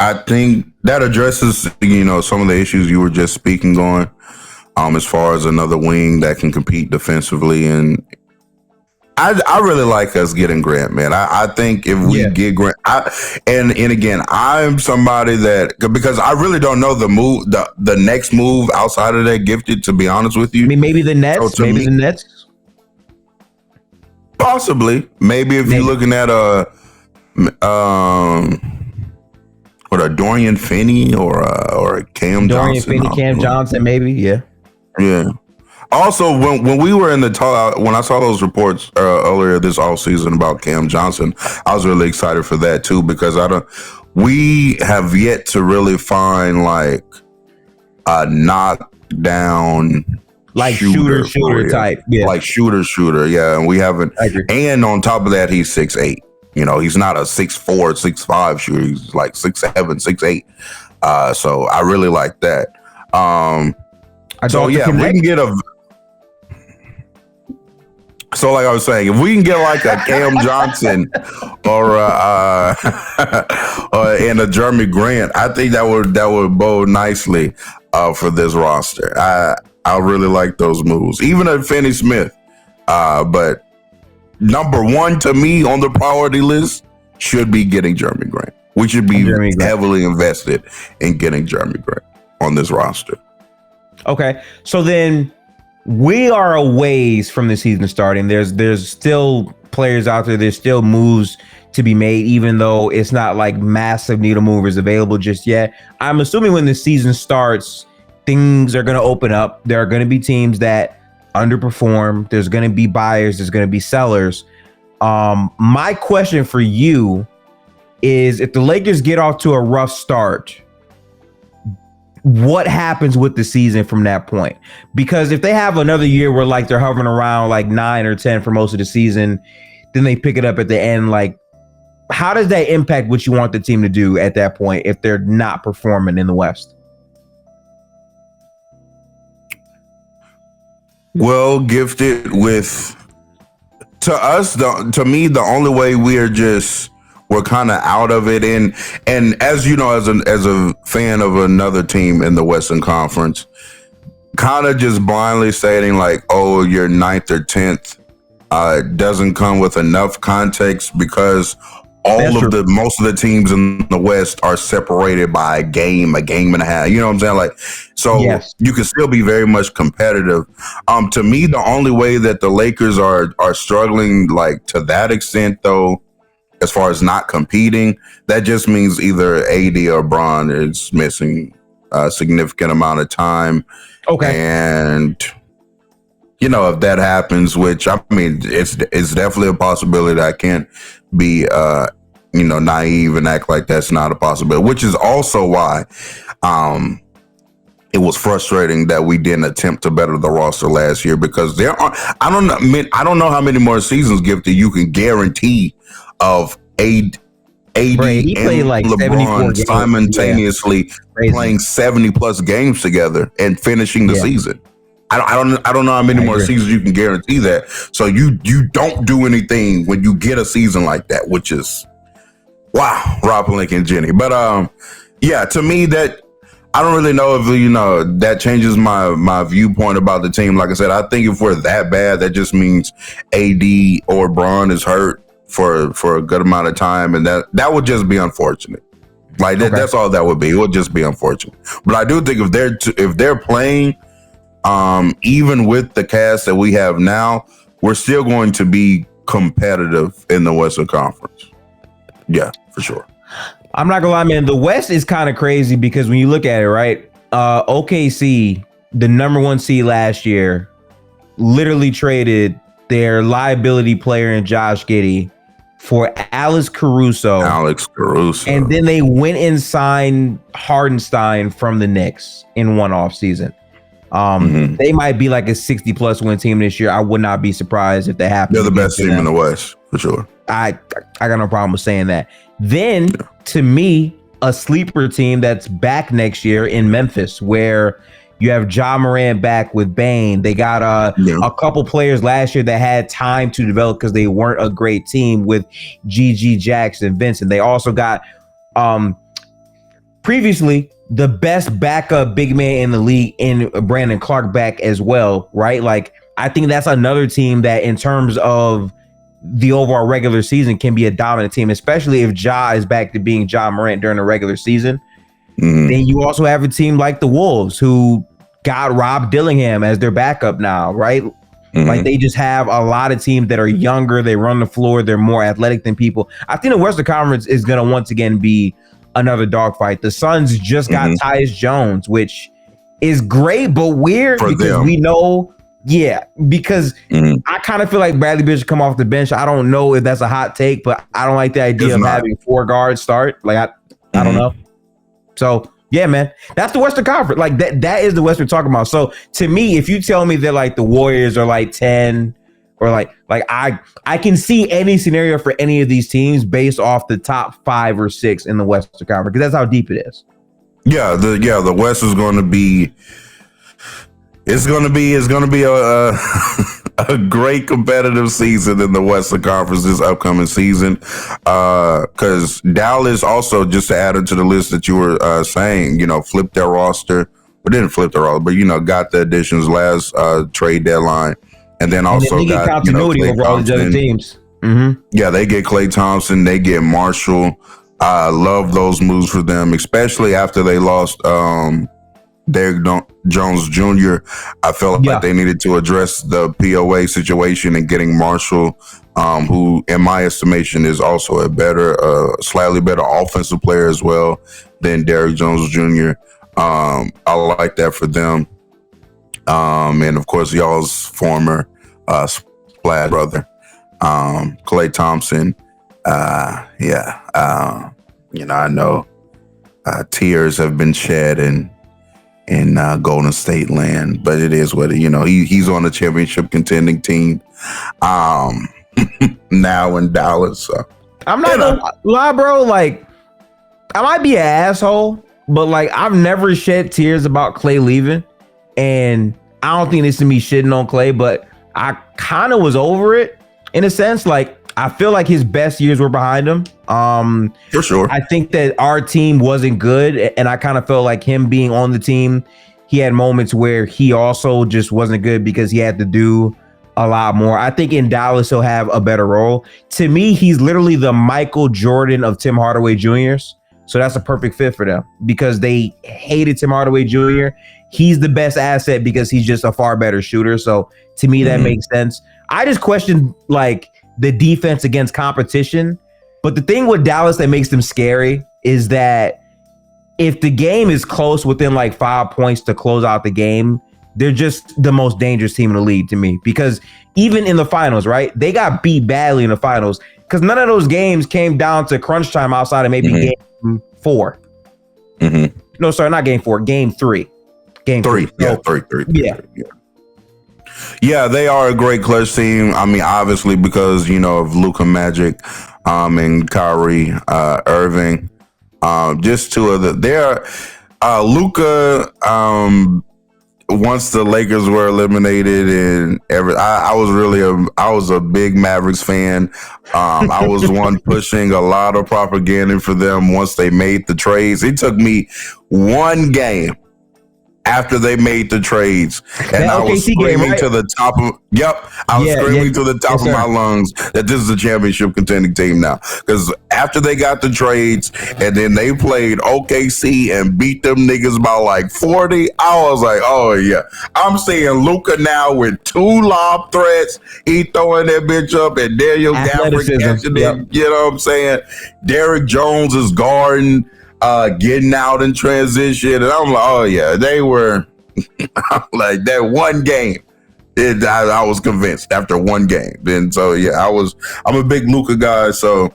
I think that addresses, some of the issues you were just speaking on, as far as another wing that can compete defensively. And I really like us getting Grant, man. I think if we get Grant, and again, I'm somebody that, because I really don't know the next move outside of that gifted, to be honest with you. I mean, maybe the Nets, the Nets. Possibly. Maybe if you're looking at a Dorian Finney or a Cam Johnson. Cam Johnson, maybe. Yeah. Also, when we were in the talk, when I saw those reports earlier this offseason about Cam Johnson, I was really excited for that too, because we have yet to really find like a knockdown like shooter type, like shooter, and we haven't. And on top of that, he's 6'8". He's not a 6'4", 6'5" shooter. He's like 6'7", 6'8". So I really like that. So yeah, we can get a. So like I was saying, if we can get like a Cam Johnson or and a Jeremy Grant, I think that would bode nicely for this roster. I really like those moves, even at Finney Smith. But number one to me on the priority list should be getting Jeremy Grant. We should be heavily invested in getting Jeremy Grant on this roster. Okay, so then we are a ways from the season starting. There's still players out there. There's still moves to be made, even though it's not like massive needle movers available just yet. I'm assuming when the season starts, things are going to open up. There are going to be teams that underperform. There's going to be buyers. There's going to be sellers. My question for you is, if the Lakers get off to a rough start, what happens with the season from that point? Because if they have another year where like they're hovering around like 9 or 10 for most of the season, then they pick it up at the end, like how does that impact what you want the team to do at that point if they're not performing in the West? Well, gifted with, to us, to me, the only way we're kind of out of it. And as you know, as a fan of another team in the Western Conference, kind of just blindly stating like, oh, you're 9th or 10th doesn't come with enough context, because most of the teams in the West are separated by a game and a half. You know what I'm saying? Like, so yes, you can still be very much competitive. To me, the only way that the Lakers are struggling like to that extent, though, as far as not competing, that just means either AD or Bron is missing a significant amount of time. Okay. And, you know, if that happens, which, I mean, it's definitely a possibility. I can't be, naive and act like that's not a possibility, which is also why it was frustrating that we didn't attempt to better the roster last year, because I don't know how many more seasons, Gifted, you can guarantee of AD he played like LeBron simultaneously playing 70 plus games together and finishing the season. I don't know how many more seasons you can guarantee that. So you don't do anything when you get a season like that, which is wow, Rob Palinka and Jenny. But to me, that I don't really know if that changes my viewpoint about the team. Like I said, I think if we're that bad, that just means AD or Bron is hurt for a good amount of time, and that would just be unfortunate. Like that's all that would be. It would just be unfortunate. But I do think if they're playing, even with the cast that we have now, we're still going to be competitive in the Western Conference. Yeah, for sure. I'm not gonna lie, man. The West is kind of crazy because when you look at it, right? OKC, the number 1 seed last year, literally traded their liability player in Josh Giddey for Alex Caruso. And then they went and signed Hardenstein from the Knicks in one offseason. They might be like a 60+ win team this year. I would not be surprised if they happen. They're the best team in the West, for sure. I got no problem with saying that. Then, to me, a sleeper team that's back next year in Memphis, where you have Ja Morant back with Bane. They got a couple players last year that had time to develop because they weren't a great team with GG, Jackson, Vincent. They also got previously the best backup big man in the league in Brandon Clark back as well, right? Like, I think that's another team that in terms of the overall regular season can be a dominant team, especially if Ja is back to being Ja Morant during the regular season. Then you also have a team like the Wolves, who got Rob Dillingham as their backup now, right? Like, they just have a lot of teams that are younger. They run the floor. They're more athletic than people. I think the Western Conference is going to once again be another dogfight. The Suns just got Tyus Jones, which is great, but weird for because them. We know, because I kind of feel like Bradley Beal should come off the bench. I don't know if that's a hot take, but I don't like the idea of having 4 guards start. Like, I don't know. So, yeah, man, that's the Western Conference. Like, that is the West we're talking about. So, to me, if you tell me that, like, the Warriors are, like, 10 or, like I can see any scenario for any of these teams based off the top 5 or 6 in the Western Conference, because that's how deep it is. The West is going to be. It's going to be a a great competitive season in the Western Conference this upcoming season. Because Dallas also, just to add into the list that you were saying, flipped their roster, or didn't flip their roster, but got the additions last trade deadline, and then also and got continuity over all the other teams. Mm-hmm. Yeah, they get Klay Thompson, they get Marshall. I love those moves for them, especially after they lost Derrick Jones Jr. I felt like they needed to address the POA situation and getting Marshall, who, in my estimation, is also a slightly better offensive player as well than Derrick Jones Jr. I like that for them. And of course, y'all's former Splash brother, Klay Thompson. I know tears have been shed in Golden State land, but it is what he's on a championship contending team now in Dallas. So. I'm not gonna lie, bro. Like, I might be an asshole, but like, I've never shed tears about Klay leaving, and I don't think this is me shitting on Klay, but I kind of was over it in a sense. Like, I feel like his best years were behind him. For sure. I think that our team wasn't good, and I kind of felt like him being on the team, he had moments where he also just wasn't good because he had to do a lot more. I think in Dallas, he'll have a better role. To me, he's literally the Michael Jordan of Tim Hardaway Jr.'s. So that's a perfect fit for them because they hated Tim Hardaway Jr. He's the best asset because he's just a far better shooter. So to me, that makes sense. I just question like the defense against competition. But the thing with Dallas that makes them scary is that if the game is close within like 5 points to close out the game, they're just the most dangerous team in the league to me. Because even in the finals, right, they got beat badly in the finals because none of those games came down to crunch time outside of maybe game 4. No, sorry, not game 4, game 3. Game 3. Three. Yeah, they are a great clutch team. I mean, obviously because, of Luka Magic and Kyrie Irving. Just two of Luka, once the Lakers were eliminated and I was a big Mavericks fan. I was one pushing a lot of propaganda for them once they made the trades. It took me one game after they made the trades, and I was screaming to the top of to the top of my lungs that this is a championship contending team now. Because after they got the trades and then they played OKC and beat them niggas by like 40, I was like, oh yeah, I'm seeing Luka now with 2 lob threats. He throwing that bitch up, and Daniel Gafford catching it. You know what I'm saying? Derrick Jones is guarding. Getting out in transition, and I'm like, oh yeah, they were like that one game. I was convinced after one game. Then so yeah, I'm a big Luka guy, so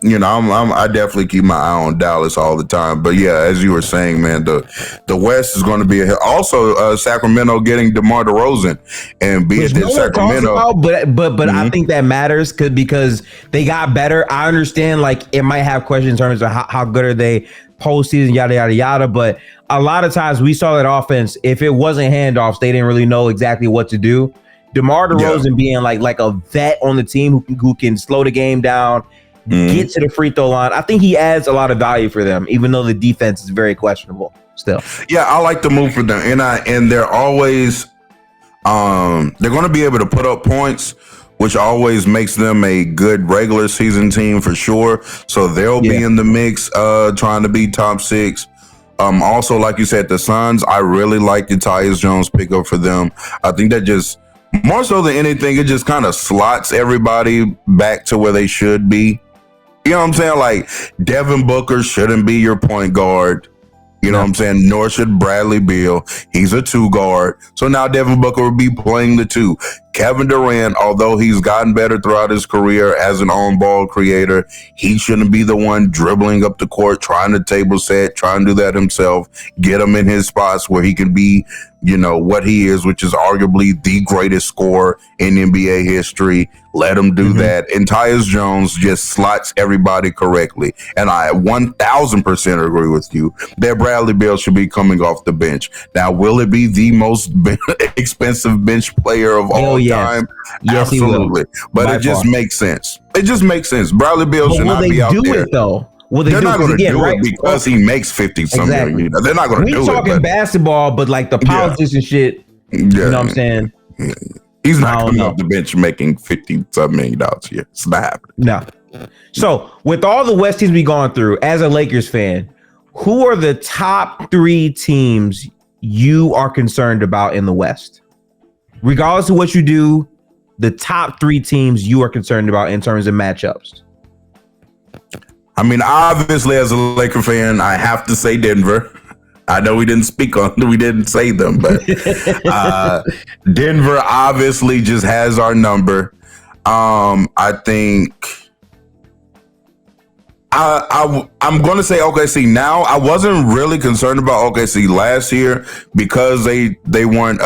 I definitely keep my eye on Dallas all the time. But yeah, as you were saying, man, the West is going to be also Sacramento getting DeMar DeRozan, and be it that Sacramento. But I think that matters because they got better. I understand like it might have questions in terms of how good are they postseason, yada yada yada. But a lot of times we saw that offense. If it wasn't handoffs, they didn't really know exactly what to do. DeMar DeRozan being like a vet on the team who can slow the game down. Get to the free throw line. I think he adds a lot of value for them, even though the defense is very questionable still. Yeah, I like the move for them. And they're always they're going to be able to put up points, which always makes them a good regular season team for sure. So they'll be in the mix trying to be top 6. Also, like you said, the Suns, I really like the Tyus Jones pickup for them. I think that just more so than anything, it just kind of slots everybody back to where they should be. You know what I'm saying? Like, Devin Booker shouldn't be your point guard. You know what I'm saying? Nor should Bradley Beal. He's a 2 guard. So now Devin Booker will be playing the 2. Kevin Durant, although he's gotten better throughout his career as an on-ball creator, he shouldn't be the one dribbling up the court, trying to table set, trying to do that himself, get him in his spots where he can be, what he is, which is arguably the greatest scorer in NBA history. Let him do that. And Tyus Jones just slots everybody correctly. And I 1000% agree with you that Bradley Beal should be coming off the bench. Now, will it be the most expensive bench player of all time? Yes, absolutely. But it just makes sense. It just makes sense. Bradley Beal should not be out there. Will they do it though? They're not going to do it because he makes 50 something. They're not going to do it. We talking basketball, but like the politician shit. You know what I'm saying? Yeah. He's not coming off the bench making $50 million a year. It's not happening. No. So with all the West teams we gone through, as a Lakers fan, who are the top 3 teams you are concerned about in the West? Regardless of what you do, the top 3 teams you are concerned about in terms of matchups. I mean, obviously, as a Laker fan, I have to say Denver. I know we didn't say them, but Denver obviously just has our number. I think I'm going to say OKC now. I wasn't really concerned about OKC last year because they weren't,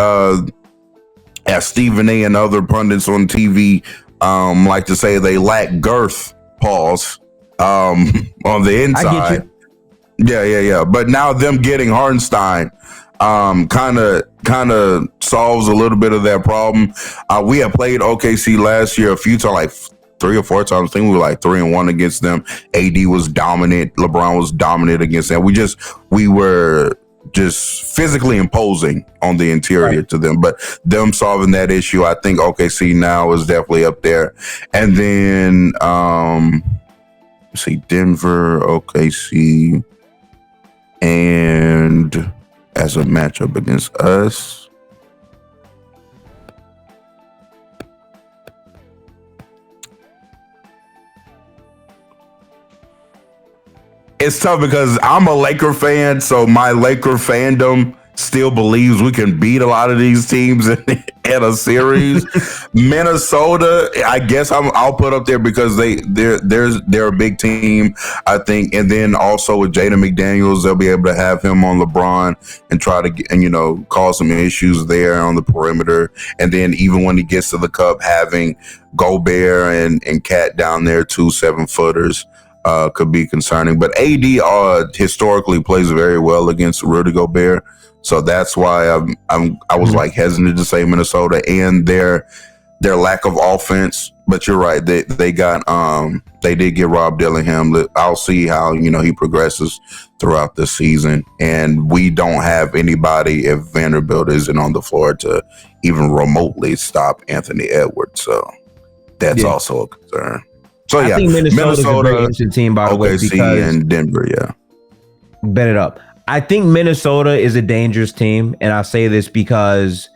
as Stephen A. and other pundits on TV like to say, they lack girth. Pause. On the inside. Yeah. But now them getting Hartenstein kind of solves a little bit of that problem. We had played OKC last year a few times, like 3 or 4 times. I think we were like 3-1 against them. AD was dominant. LeBron was dominant against them. We were just physically imposing on the interior to them, but them solving that issue, I think OKC now is definitely up there. And then see Denver, OKC, and as a matchup against us, it's tough because I'm a Laker fan, so my Laker fandom still believes we can beat a lot of these teams in a series. Minnesota, I guess I'll put up there because they're a big team, I think, and then also with Jaden McDaniels, they'll be able to have him on LeBron and try to get, and cause some issues there on the perimeter, and then even when he gets to the cup, having Gobert and Cat down there, 2 7-footers. Could be concerning, but AD historically plays very well against Rudy Gobert. So that's why I was like hesitant to say Minnesota and their lack of offense. But you're right, they did get Rob Dillingham. I'll see how he progresses throughout the season. And we don't have anybody if Vanderbilt isn't on the floor to even remotely stop Anthony Edwards. So that's also a concern. So I think Minnesota's a very interesting team, by the way, because and Denver, bet it up. I think Minnesota is a dangerous team, and I say this because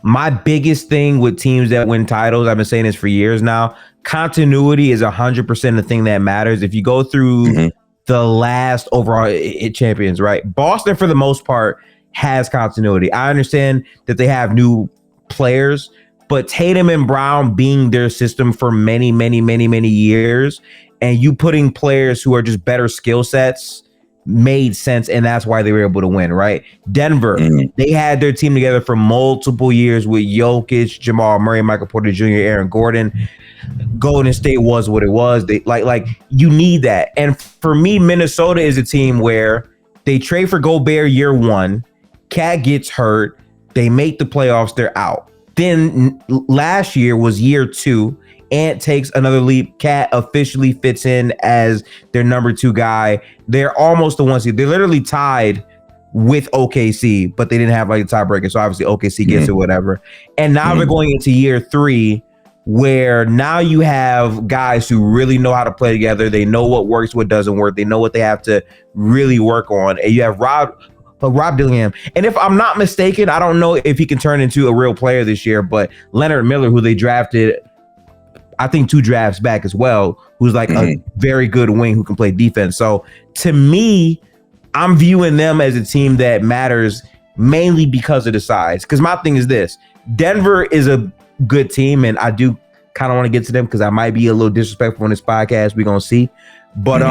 my biggest thing with teams that win titles, I've been saying this for years now, continuity is 100% the thing that matters. If you go through the last overall champions, right? Boston, for the most part, has continuity. I understand that they have new players, but Tatum and Brown being their system for many, many, many, many years, and you putting players who are just better skill sets made sense, and that's why they were able to win, right? Denver, they had their team together for multiple years with Jokic, Jamal Murray, Michael Porter Jr., Aaron Gordon. Golden State was what it was. They like you need that. And for me, Minnesota is a team where they trade for Gobert year 1, Cat gets hurt, they make the playoffs, they're out. Then last year was year 2. Ant takes another leap. Cat officially fits in as their number 2 guy. They're almost the 1 seed. They're literally tied with OKC, but they didn't have like a tiebreaker. So obviously OKC gets it, whatever. And now they're going into year 3, where now you have guys who really know how to play together. They know what works, what doesn't work. They know what they have to really work on. And you have Rob Dillingham. And if I'm not mistaken, I don't know if he can turn into a real player this year, but Leonard Miller, who they drafted, I think 2 drafts back as well, who's like a very good wing who can play defense. So to me, I'm viewing them as a team that matters mainly because of the size. Because my thing is this: Denver is a good team, and I do kind of want to get to them because I might be a little disrespectful on this podcast. We're gonna see, but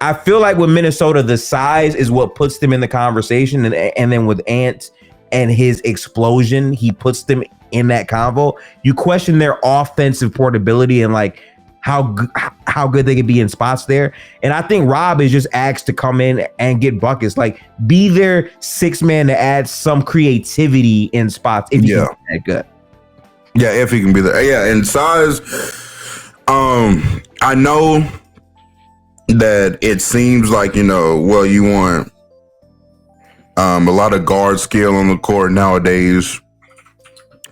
I feel like with Minnesota, the size is what puts them in the conversation, and then with Ant and his explosion, he puts them in that convo. You question their offensive portability and like how good they could be in spots there. And I think Rob is just asked to come in and get buckets, like be their sixth man to add some creativity in spots if he's that good. Yeah, if he can be there. Yeah, and size, I know that it seems like, you want a lot of guard skill on the court nowadays.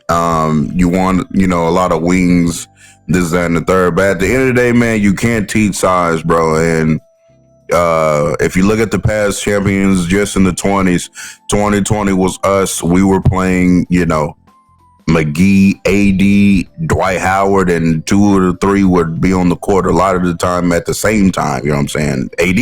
You want, a lot of wings, this, that, and the third. But at the end of the day, man, you can't teach size, bro. And if you look at the past champions just in the 20s, 2020 was us. We were playing, McGee, AD, Dwight Howard, and 2 or 3 would be on the court a lot of the time at the same time. You know what I'm saying? AD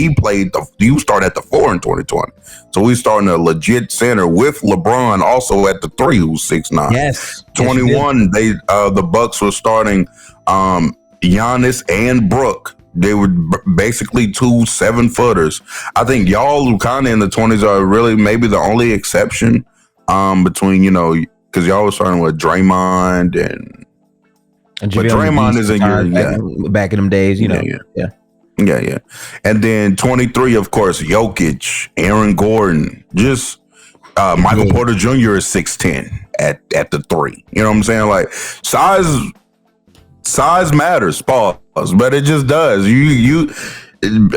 you start at the 4 in 2020. So we starting a legit center with LeBron also at the 3, who's 6'9". Yes. 21, the Bucks were starting Giannis and Brook. They were basically 2 7-footers. I think y'all who kind of in the 20s are really maybe the only exception between, because y'all was starting with Draymond and but Draymond isn't back in them days, Yeah. And then 23, of course, Jokic, Aaron Gordon, just Michael Porter Jr. is 6'10" at the 3. You know what I'm saying? Like size matters, pause, but it just does. You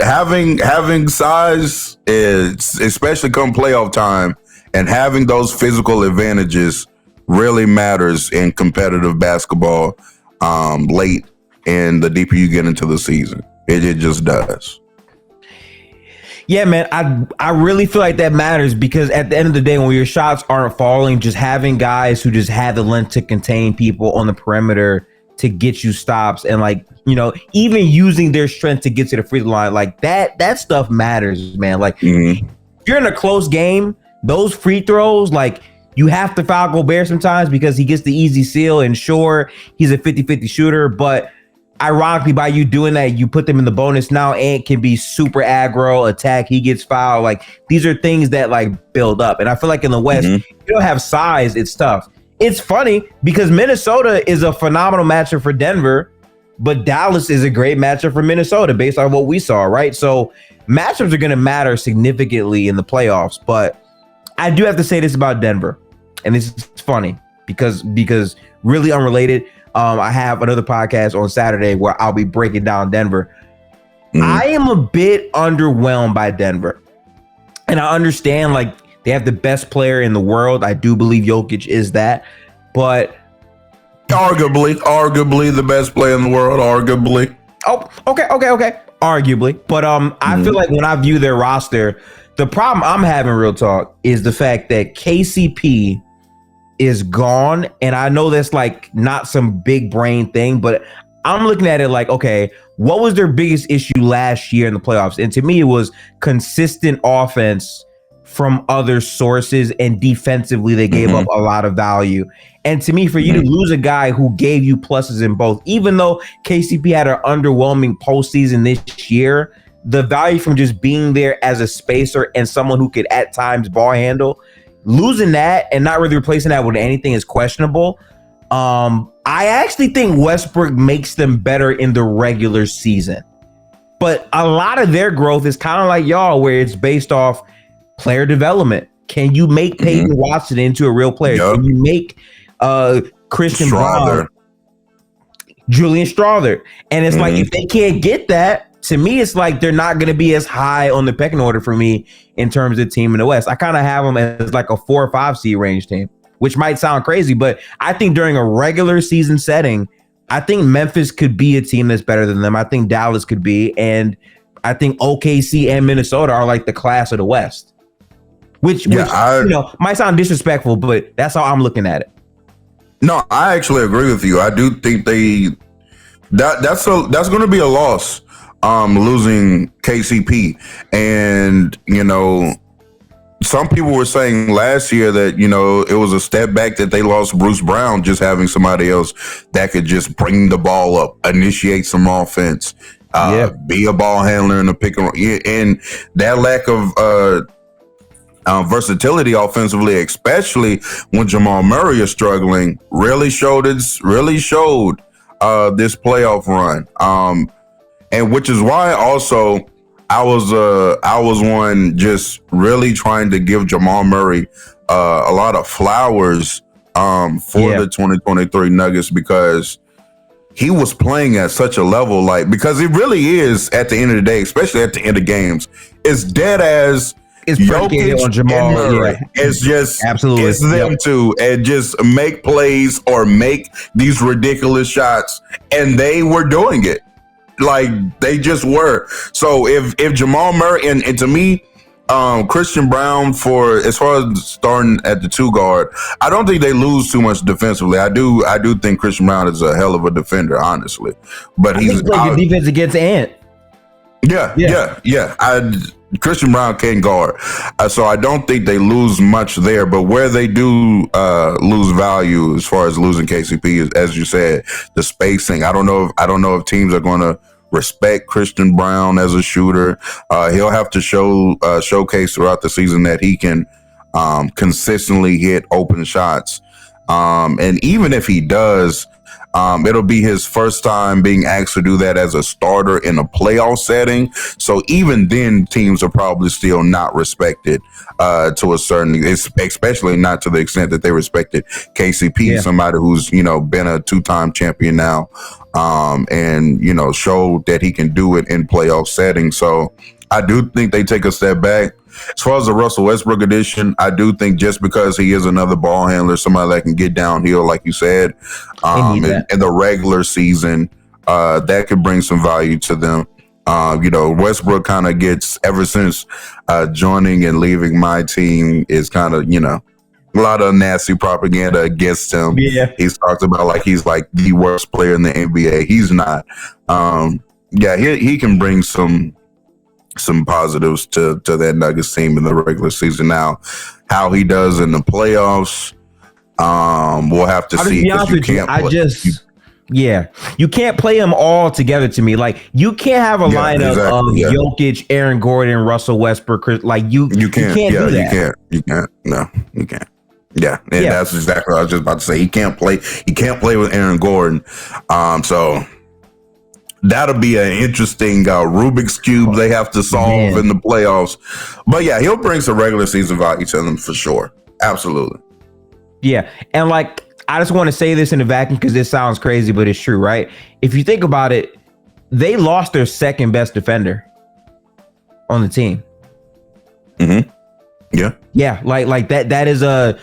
having size is, especially come playoff time, and having those physical advantages really matters in competitive basketball late and the deeper you get into the season. It just does. Yeah, man, I really feel like that matters because at the end of the day, when your shots aren't falling, just having guys who just have the length to contain people on the perimeter to get you stops and even using their strength to get to the free throw line, like that stuff matters, man. Like if you're in a close game, those free throws, like you have to foul Gobert sometimes because he gets the easy seal, and sure, he's a 50-50 shooter, but ironically, by you doing that, you put them in the bonus. Now Ant can be super aggro, attack, he gets fouled. Like these are things that like build up. And I feel like in the West, if you don't have size, it's tough. It's funny because Minnesota is a phenomenal matchup for Denver, but Dallas is a great matchup for Minnesota based on what we saw, right? So matchups are going to matter significantly in the playoffs. But I do have to say this about Denver, and this is funny because really unrelated. I have another podcast on Saturday where I'll be breaking down Denver. I am a bit underwhelmed by Denver. And I understand like they have the best player in the world. I do believe Jokic is that. But arguably the best player in the world, arguably. Oh, okay. Arguably. But I feel like when I view their roster, the problem I'm having, real talk, is the fact that KCP is gone, and I know that's like not some big brain thing, but I'm looking at it like, okay, what was their biggest issue last year in the playoffs? And to me, it was consistent offense from other sources, and defensively they gave up a lot of value. And to me, for you to lose a guy who gave you pluses in both, even though KCP had an underwhelming postseason this year, the value from just being there as a spacer and someone who could at times ball handle, losing that and not really replacing that with anything is questionable. I actually think Westbrook makes them better in the regular season. But a lot of their growth is kind of like y'all, where it's based off player development. Can you make Peyton Watson into a real player? Yep. Can you make Christian Brown, Julian Strawther? And it's like, if they can't get that, to me, it's like they're not going to be as high on the pecking order for me in terms of team in the West. I kind of have them as like a 4 or 5 seed range team, which might sound crazy, but I think during a regular season setting, I think Memphis could be a team that's better than them. I think Dallas could be, and I think OKC and Minnesota are like the class of the West, which might sound disrespectful, but that's how I'm looking at it. No, I actually agree with you. I do think that's going to be a loss. Losing KCP, and some people were saying last year that, it was a step back that they lost Bruce Brown, just having somebody else that could just bring the ball up, initiate some offense, be a ball handler in the pick and roll. And that lack of versatility offensively, especially when Jamal Murray is struggling, really showed this playoff run. And which is why also I was one just really trying to give Jamal Murray a lot of flowers for the 2023 Nuggets, because he was playing at such a level, because it really is, at the end of the day, especially at the end of games, it's dead as it's predicated on Jamal. Yeah. It's just absolutely it's them two, and just make plays or make these ridiculous shots, and they were doing it. They just were. So if Jamal Murray and to me, Christian Brown, for as far as starting at the 2 guard, I don't think they lose too much defensively. I do think Christian Brown is a hell of a defender, honestly. But he's playing good defense against Ant. Yeah. Christian Brown can guard, so I don't think they lose much there. But where they do lose value, as far as losing KCP, is, as you said, the spacing. I don't know if teams are going to respect Christian Brown as a shooter. He'll have to showcase throughout the season that he can consistently hit open shots. And even if he does, it'll be his first time being asked to do that as a starter in a playoff setting. So even then, teams are probably still not respected to a certain, especially not to the extent that they respected KCP, somebody who's, been a 2-time champion now, and, showed that he can do it in playoff settings. So I do think they take a step back. As far as the Russell Westbrook edition, I do think just because he is another ball handler, somebody that can get downhill, like you said, in the regular season, that could bring some value to them. Westbrook kind of gets, ever since joining and leaving my team, is kind of, a lot of nasty propaganda against him. Yeah. He's talked about he's the worst player in the NBA. He's not. He can bring some positives to that Nuggets team in the regular season. Now, how he does in the playoffs, we'll have to see. You can't play them all together. To me, you can't have a lineup of Jokic, Aaron Gordon, Russell Westbrook. You can't do that. You can't. No, you can't. Yeah, and that's exactly what I was just about to say. He can't play with Aaron Gordon. So that'll be an interesting Rubik's Cube they have to solve in the playoffs. But yeah, he'll bring some regular season value to them for sure. Absolutely. Yeah. And I just want to say this in a vacuum because this sounds crazy, but it's true, right? If you think about it, they lost their second best defender on the team. Mm-hmm. Yeah. Yeah. That is a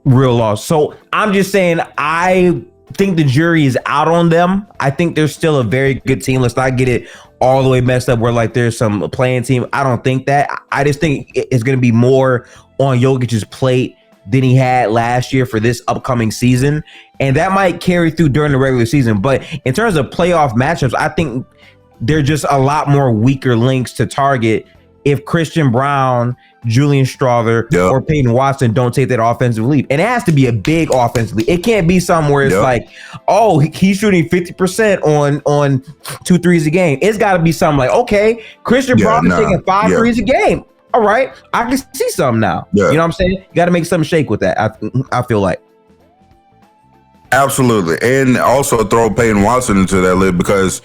real loss. So I'm just saying, I think the jury is out on them. I think they're still a very good team. Let's not get it all the way messed up where there's some playing team. I don't think that. I just think it's going to be more on Jokic's plate than he had last year for this upcoming season. And that might carry through during the regular season. But in terms of playoff matchups, I think they're just a lot more weaker links to target if Christian Brown, Julian Strawther, or Peyton Watson don't take that offensive lead. And it has to be a big offensive lead. It can't be somewhere it's he's shooting 50% on 2 threes a game. It's got to be something okay, Christian Brown is taking 5 threes a game. All right, I can see something now. Yeah. You know what I'm saying? You got to make something shake with that. I feel like. Absolutely. And also throw Peyton Watson into that list because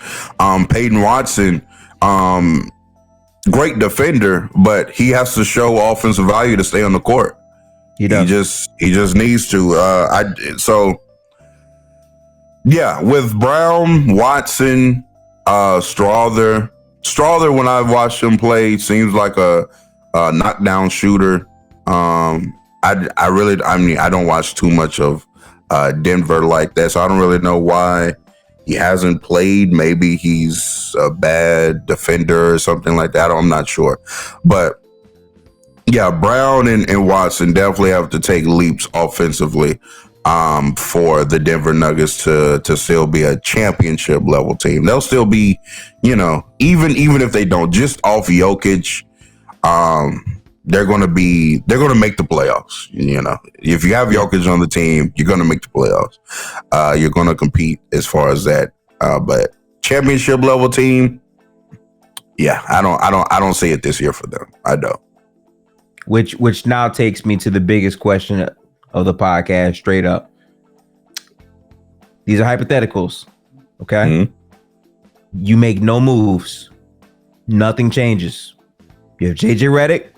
Peyton Watson, great defender, but he has to show offensive value to stay on the court. He does. He just needs to. With Brown, Watson, Strawther, when I've watched him play, seems like a knockdown shooter. I don't watch too much of Denver like that, so I don't really know why he hasn't played. Maybe he's a bad defender or something like that. I'm not sure. But yeah, Brown and Watson definitely have to take leaps offensively for the Denver Nuggets to still be a championship level team. They'll still be, even if they don't, just off Jokic, they're going to make the playoffs. You know, if you have Jokic on the team, you're going to make the playoffs. You're going to compete as far as that. But championship level team, yeah, I don't see it this year for them. I don't. Which now takes me to the biggest question of the podcast, straight up. These are hypotheticals, okay? Mm-hmm. You make no moves, nothing changes. You have JJ Redick,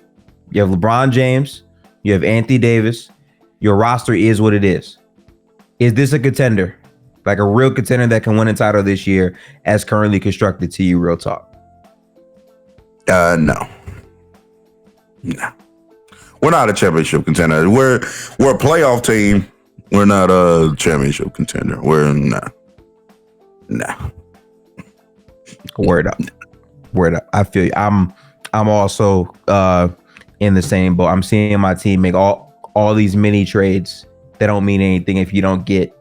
you have LeBron James, you have Anthony Davis. Your roster is what it is. Is this a contender? Like a real contender that can win a title this year as currently constructed to you, real talk? No. We're not a championship contender. We're a playoff team. We're not a championship contender. We're not. Nah. Word up. I feel you. I'm also in the same boat. I'm seeing my team make all these mini trades that don't mean anything if you don't get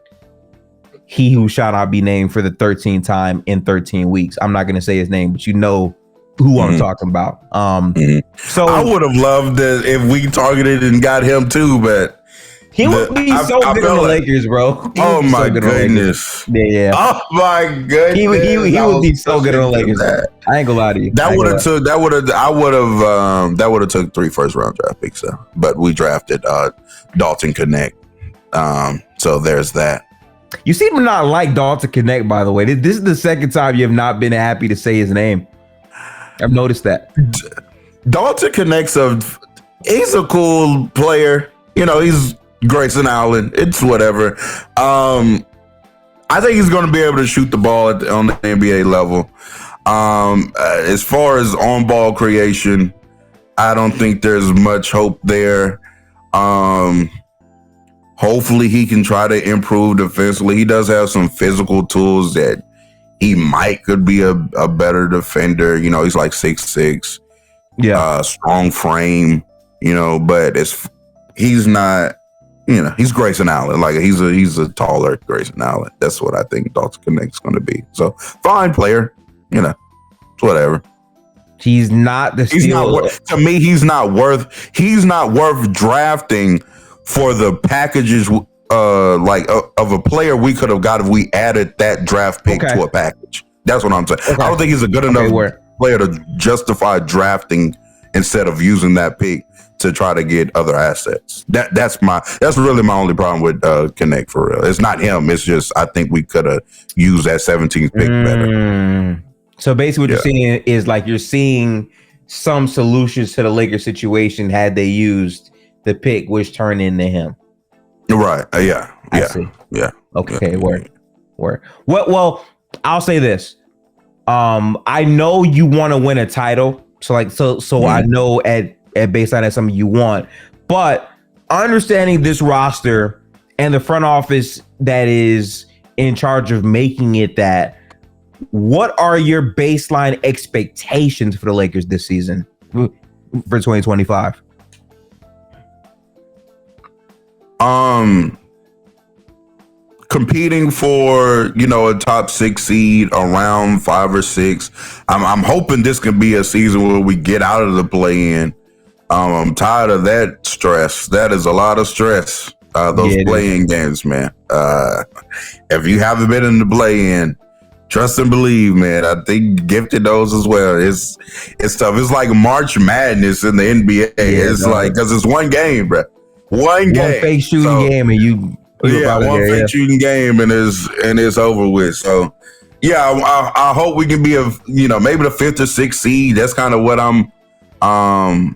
he who shall not be named for the 13th time in 13 weeks. I'm not going to say his name, but you know who I'm talking about. So I would have loved it if we targeted and got him too, but he would be so good on the Lakers, bro. Oh my goodness! Yeah. Oh my goodness! He would be so good on the Lakers. I ain't gonna lie to you. That would have took 3 first-round draft picks, though. But we drafted Dalton Connect. So there's that. You seem to not like Dalton Connect, by the way. This is the second time you have not been happy to say his name. I've noticed that. Dalton Connect's he's a cool player. You know, he's Grayson Allen. It's whatever. I think he's going to be able to shoot the ball on the NBA level. As far as on-ball creation, I don't think there's much hope there. Hopefully he can try to improve defensively. He does have some physical tools that he could be a better defender. You know, he's like 6'6". Yeah. Strong frame, you know, but he's not, you know, he's Grayson Allen. Like he's a taller Grayson Allen. That's what I think Dalton Connect's going to be. So fine player, you know, whatever. He's not the steal. To me, he's not worth drafting for the packages of a player we could have got if we added that draft pick to a package. That's what I'm saying. Okay. I don't think he's a good enough player to justify drafting instead of using that pick to try to get other assets. That's really my only problem with Connect, for real. It's not him. It's just I think we could have used that 17th pick better. So basically what you're seeing is like you're seeing some solutions to the Lakers situation had they used the pick, which turned into him. Right. Yeah. Okay. Word. Well, I'll say this. I know you want to win a title. So I know at baseline that's something you want, but understanding this roster and the front office that is in charge of making it that, what are your baseline expectations for the Lakers this season for 2025? Competing for, you know, a top 6 seed, around 5 or 6. I'm hoping this can be a season where we get out of the play-in. I'm tired of that stress. That is a lot of stress. Those play-in games, man. If you haven't been in the play-in, trust and believe, man. I think gifted those as well. It's tough. It's like March Madness in the NBA. It's like, because it's one game, bro. One fake shooting game, and you one fake shooting game, and it's over with. So yeah, I hope we can be maybe the 5th or 6th seed. That's kind of what I'm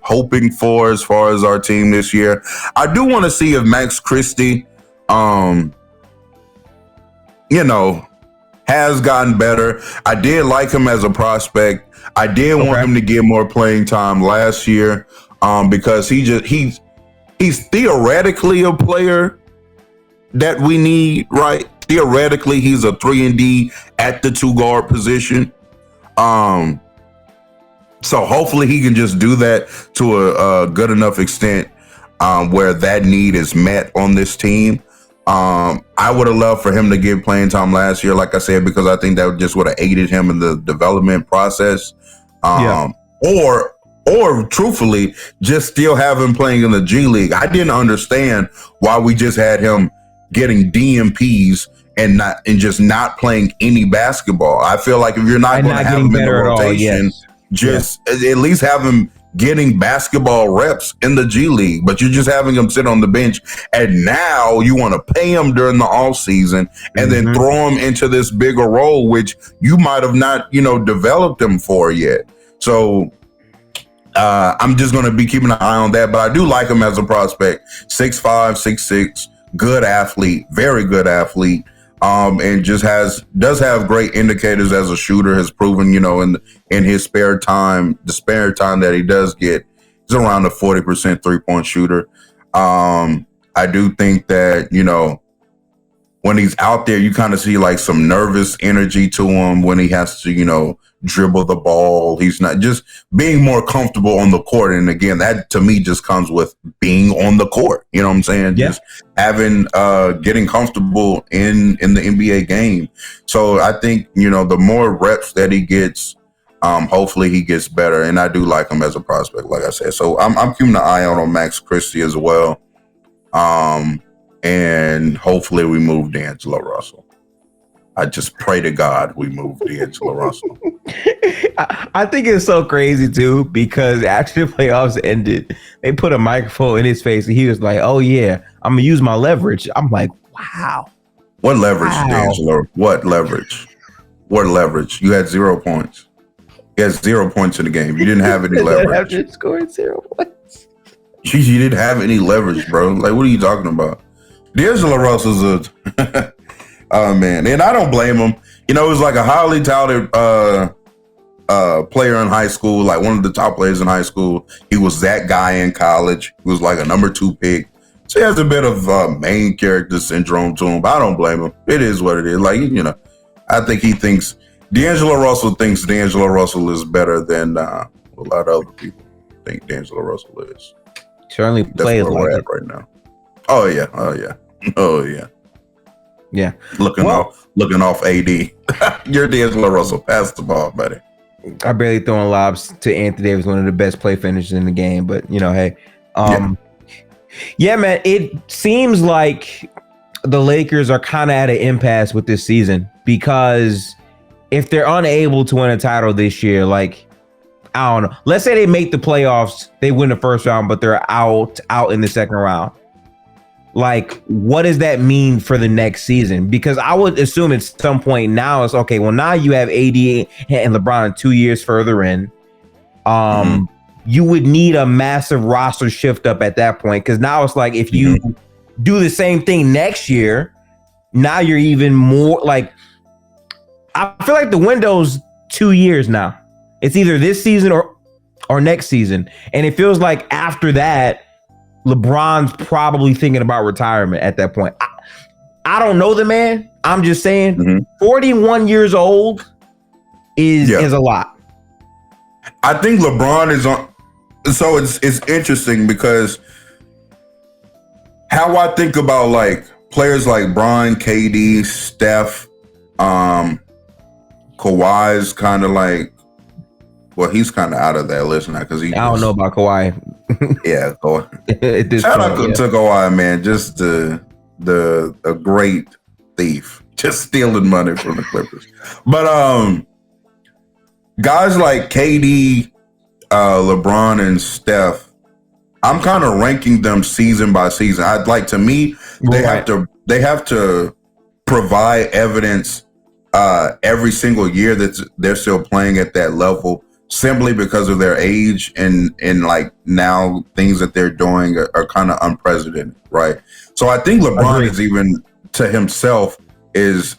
hoping for as far as our team this year. I do want to see if Max Christie has gotten better. I did like him as a prospect. I did want him to get more playing time last year because he's theoretically a player that we need, right? Theoretically, he's a 3-and-D at the 2-guard position. So hopefully he can just do that to a good enough extent where that need is met on this team. I would have loved for him to get playing time last year, like I said, because I think that just would have aided him in the development process. Or or truthfully, just still have him playing in the G League. I didn't understand why we just had him getting DMPs and just not playing any basketball. I feel like if you're not going to have him in the rotation, at least have him getting basketball reps in the G League. But you're just having him sit on the bench, and now you want to pay him during the off season and then throw him into this bigger role, which you might have not, developed him for yet. So I'm just going to be keeping an eye on that. But I do like him as a prospect. 6'5", 6'6", good athlete, very good athlete. And just does have great indicators as a shooter, has proven, in his spare time, the spare time that he does get, he's around a 40% 3-point shooter. I do think that, when he's out there, you kind of see like some nervous energy to him when he has to, dribble the ball. He's not just being more comfortable on the court. And again, that to me just comes with being on the court. You know what I'm saying? Yeah. Just having, getting comfortable in the NBA game. So I think, the more reps that he gets, hopefully he gets better. And I do like him as a prospect, like I said. So I'm keeping an eye on Max Christie as well. And hopefully we move D'Angelo Russell. I just pray to God we move D'Angelo Russell. I think it's so crazy too, because after the playoffs ended, they put a microphone in his face and he was like, "Oh yeah, I'm gonna use my leverage." I'm like, wow. What leverage, D'Angelo? What leverage? What leverage? You had 0 points. You had 0 points in the game. You didn't have any leverage. After scoring 0 points. You didn't have any leverage, bro. Like, what are you talking about? D'Angelo Russell's a oh man, and I don't blame him. It was like a highly touted player in high school, like one of the top players in high school. He was that guy in college. He was like a number 2 pick. So he has a bit of main character syndrome to him, but I don't blame him. It is what it is. Like, I think he thinks D'Angelo Russell thinks D'Angelo Russell is better than a lot of other people think D'Angelo Russell is. Certainly plays like it right now. Oh yeah. Yeah. Looking off AD. You're D'Angelo Russell. Pass the ball, buddy. I barely throwing lobs to Anthony Davis, one of the best play finishers in the game. But hey, yeah, man. It seems like the Lakers are kind of at an impasse with this season, because if they're unable to win a title this year, like, I don't know. Let's say they make the playoffs, they win the first round, but they're out in the second round. Like, what does that mean for the next season? Because I would assume at some point now it's okay. Well, now you have AD and LeBron 2 years further in. You would need a massive roster shift up at that point, because now it's like if you do the same thing next year, now you're even more like. I feel like the window's 2 years now. It's either this season or next season, and it feels like after that, LeBron's probably thinking about retirement at that point. I don't know the man. I'm just saying 41 years old is a lot. I think LeBron is on. So it's interesting because how I think about like players like Bron, KD, Steph, Kawhi's kind of like, well, he's kind of out of that list now because I don't know about Kawhi. Yeah, Kawhi. Shout out to Kawhi, man. Just a great thief, just stealing money from the Clippers. But guys like KD, LeBron, and Steph, I'm kind of ranking them season by season. I'd like, to me, they have to provide evidence every single year that they're still playing at that level, simply because of their age and like now things that they're doing are kind of unprecedented, right? So I think LeBron is even to himself is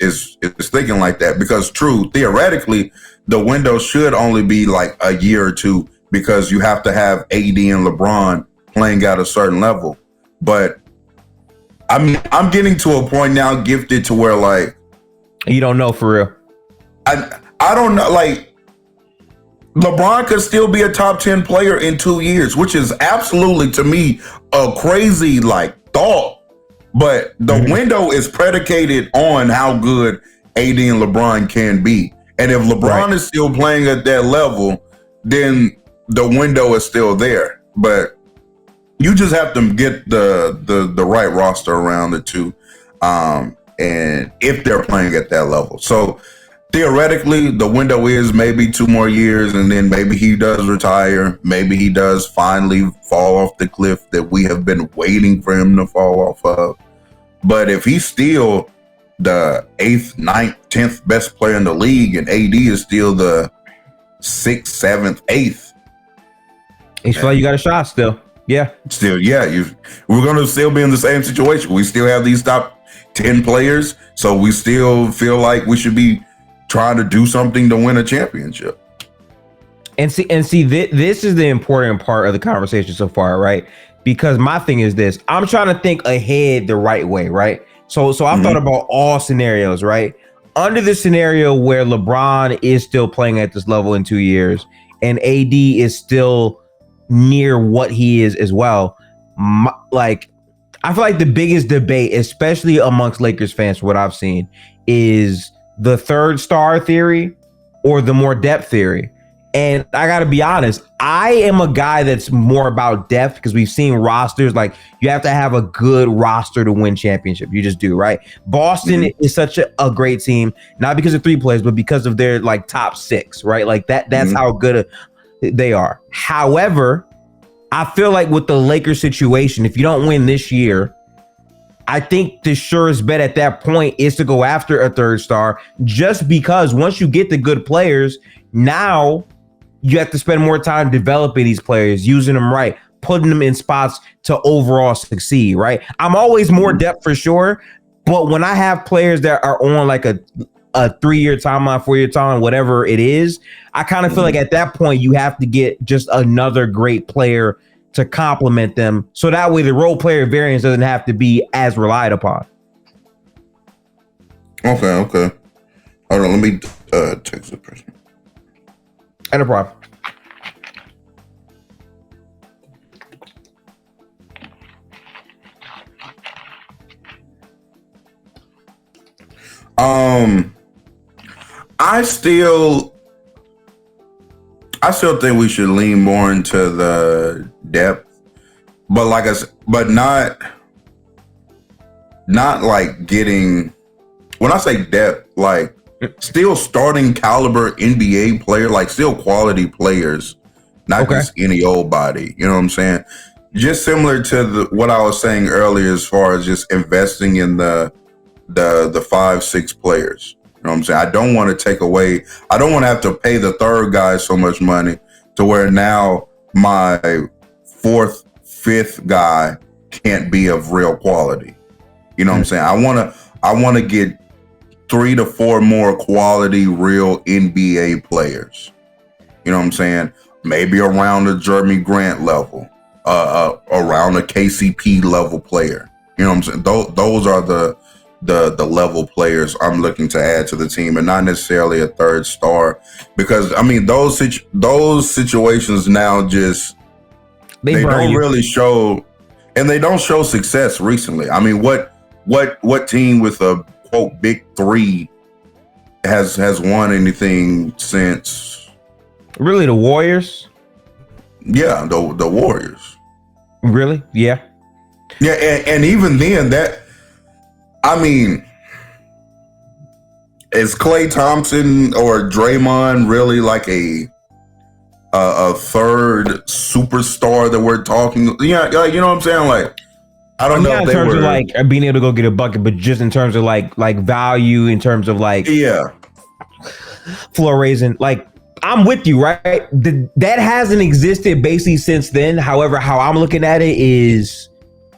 thinking like that, because theoretically the window should only be like a year or two, because you have to have AD and LeBron playing at a certain level. But I'm getting to a point now, gifted, to where like you don't know for real. I don't know, like LeBron could still be a top 10 player in 2 years, which is absolutely, to me, a crazy like thought. But the window is predicated on how good AD and LeBron can be. And if LeBron is still playing at that level, then the window is still there, but you just have to get the right roster around it too. And if they're playing at that level. So theoretically, the window is maybe 2 more years, and then maybe he does retire. Maybe he does finally fall off the cliff that we have been waiting for him to fall off of. But if he's still the 8th, 9th, 10th best player in the league, and AD is still the 6th, 7th, 8th, you feel like you got a shot still. Yeah. Still, yeah. We're going to still be in the same situation. We still have these top 10 players, so we still feel like we should be trying to do something to win a championship. And see, this is the important part of the conversation so far, right? Because my thing is this: I'm trying to think ahead the right way, right? So I've thought about all scenarios, right? Under the scenario where LeBron is still playing at this level in 2 years, and AD is still near what he is as well, I feel like the biggest debate, especially amongst Lakers fans, what I've seen, is the third star theory or the more depth theory. And I got to be honest, I am a guy that's more about depth because we've seen rosters. Like, you have to have a good roster to win championship. You just do, right? Boston is such a great team, not because of 3 players, but because of their like top 6, right? Like that's how good they are. However, I feel like with the Lakers situation, if you don't win this year, I think the surest bet at that point is to go after a third star, just because once you get the good players, now you have to spend more time developing these players, using them right, putting them in spots to overall succeed, right? I'm always more depth for sure, but when I have players that are on like a 3-year timeline, 4-year timeline, whatever it is, I kind of feel like at that point you have to get just another great player to complement them, so that way the role player variance doesn't have to be as relied upon. Okay. Hold on, let me text the person. No problem. I still think we should lean more into the depth, but like I said, but not like getting, when I say depth, like still starting caliber NBA player, like still quality players, not just any old body. You know what I'm saying? Just similar to what I was saying earlier, as far as just investing in the 5-6 players. You know what I'm saying? I don't want to take away. I don't want to have to pay the third guy so much money to where now my 4th, 5th guy can't be of real quality. You know what I'm saying? I want to get 3 to 4 more quality real NBA players. You know what I'm saying? Maybe around the Jeremy Grant level, around a KCP level player. You know what I'm saying? Those are the level players I'm looking to add to the team, and not necessarily a third star, because I mean those situations now just they don't really show, and they don't show success recently. I mean, what team with a quote big 3 has won anything since? Really, the Warriors? Yeah, the Warriors. Really? Yeah. Yeah, and even then, that, I mean, is Klay Thompson or Draymond really like a third superstar that we're talking? Yeah, you know what I'm saying? Like, I don't know. In terms of like being able to go get a bucket, but just in terms of like value, in terms of like floor raising. Like, I'm with you, right? That hasn't existed basically since then. However, how I'm looking at it is,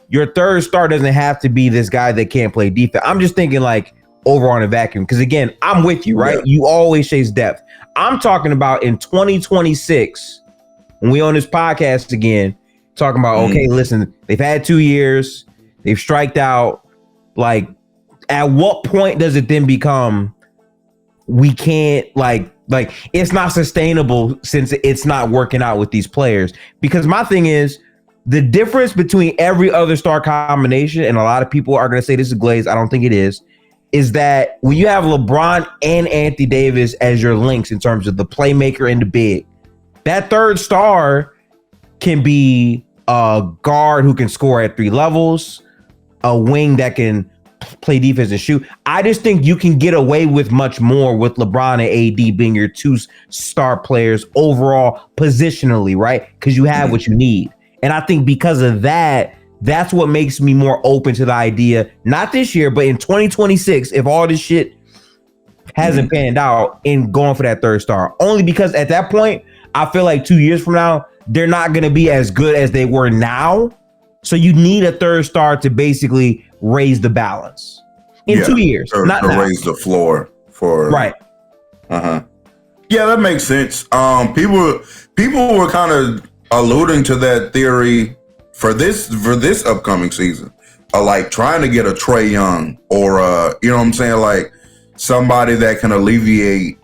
your third star doesn't have to be this guy that can't play defense. I'm just thinking like overall in a vacuum. Because again, I'm with you, right? Yeah. You always chase depth. I'm talking about in 2026, when we on this podcast again, talking about, okay, listen, they've had 2 years, they've striked out. Like, at what point does it then become, we can't like it's not sustainable since it's not working out with these players? Because my thing is, the difference between every other star combination, and a lot of people are going to say this is glazed, I don't think it is that when you have LeBron and Anthony Davis as your links in terms of the playmaker and the big, That third star can be a guard who can score at 3 levels, a wing that can play defense and shoot. I just think you can get away with much more with LeBron and AD being your 2 star players overall positionally, right? Because you have what you need. And I think because of that, that's what makes me more open to the idea, not this year, but in 2026, if all this shit hasn't panned out, in going for that third star. Only because at that point, I feel like 2 years from now, they're not going to be as good as they were now. So you need a third star to basically raise the balance in 2 years, not to now. Raise the floor for right. Yeah, that makes sense. People were kind of alluding to that theory for this upcoming season, like trying to get a Trae Young or you know what I'm saying, like somebody that can alleviate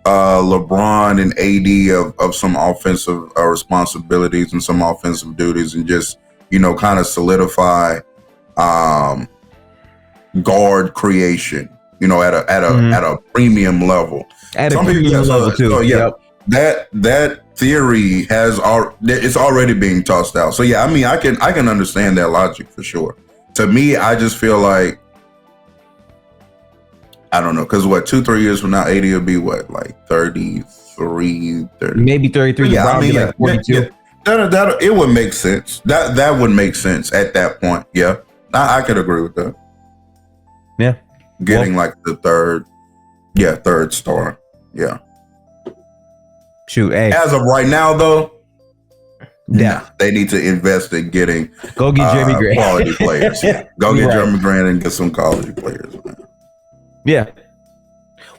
LeBron and AD of some offensive responsibilities and some offensive duties, and just, you know, kind of solidify guard creation, you know, at a premium level. At a premium level too. So yeah, that theory it's already being tossed out. So yeah, I mean, I can understand that logic for sure. To me, I just feel like, I don't know, because 2-3 years from now, AD will be what, like 33, 30, maybe 33. Yeah, I mean, like 42. That it would make sense. That would make sense at that point. Yeah, I could agree with that. Yeah, getting like the third star. Yeah. Shoot, hey. As of right now, though, they need to invest in getting Jeremy Grant quality players. Yeah. Go get Jeremy Grant and get some quality players, man. Yeah.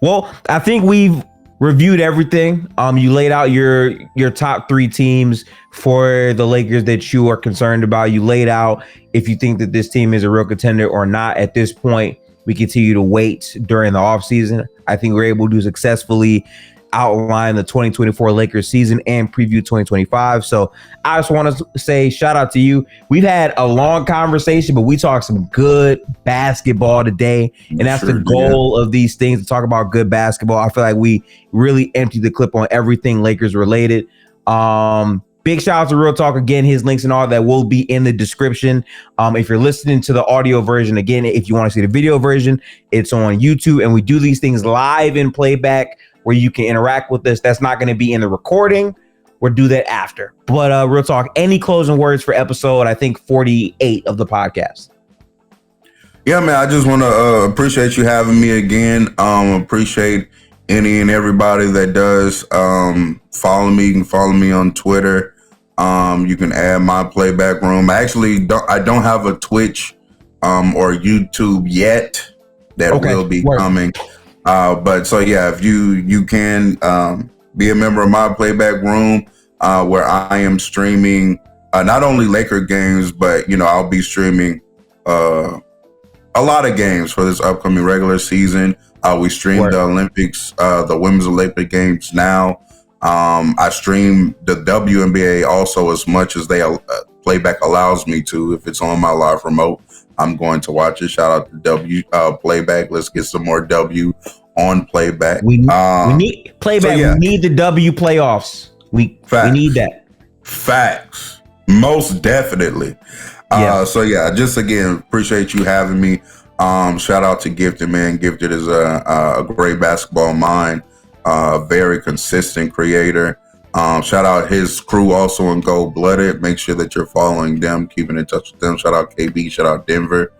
Well, I think we've reviewed everything. You laid out your top 3 teams for the Lakers that you are concerned about. You laid out if you think that this team is a real contender or not. At this point, we continue to wait during the offseason. I think we're able to successfully outline the 2024 Lakers season and preview 2025. So I just want to say shout out to you. We've had a long conversation, but we talked some good basketball today. And that's the goal of these things, to talk about good basketball. I feel like we really emptied the clip on everything Lakers related. Big shout out to Real Talk again. His links and all that will be in the description. If you're listening to the audio version, again, if you want to see the video version, it's on YouTube. And we do these things live in playback where you can interact with us. That's not going to be in the recording. We'll do that after. But Real Talk, any closing words for episode, I think 48 of the podcast? Yeah, man, I just want to appreciate you having me again. Appreciate any and everybody that does follow me. You can follow me on Twitter. You can add my playback room. I don't have a Twitch or YouTube yet. That will be coming. But so yeah, if you can be a member of my playback room, where I am streaming not only Laker games, but, you know, I'll be streaming a lot of games for this upcoming regular season. We stream the Olympics, the Women's Olympic Games now. I stream the WNBA also as much as they playback allows me to. If it's on my live remote, I'm going to watch it. Shout out to W playback. Let's get some more W on playback. We need playback. So yeah. We need the W playoffs. We need that. Facts. Most definitely. So yeah, just again, appreciate you having me. Shout out to Gifted, man. Gifted is a great basketball mind, very consistent creator. Shout out his crew also in Gold Blooded. Make sure that you're following them, keeping in touch with them. Shout out KB, shout out Denver.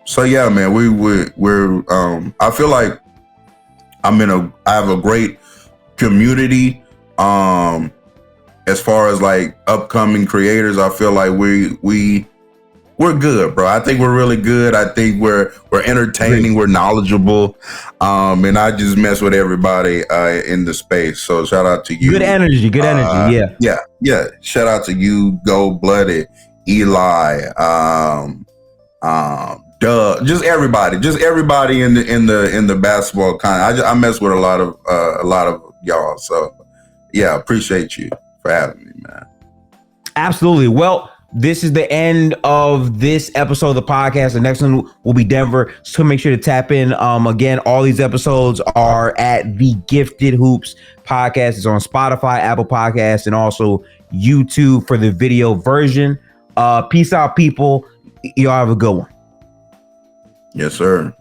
So yeah, man, we're I feel like I have a great community. As far as like upcoming creators, I feel like we're good, bro. I think we're really good. I think we're entertaining, we're knowledgeable. And I just mess with everybody in the space. So shout out to you. Good energy. Yeah. Shout out to you, Gold Blooded, Eli, Doug, just everybody in the basketball kind. I mess with a lot of y'all. So yeah, appreciate you for having me, man. Absolutely. Well, this is the end of this episode of the podcast. The next one will be Denver. So make sure to tap in. Again, all these episodes are at the Gifted Hoops podcast. It's on Spotify, Apple Podcasts, and also YouTube for the video version. Peace out, people. Y'all have a good one. Yes, sir.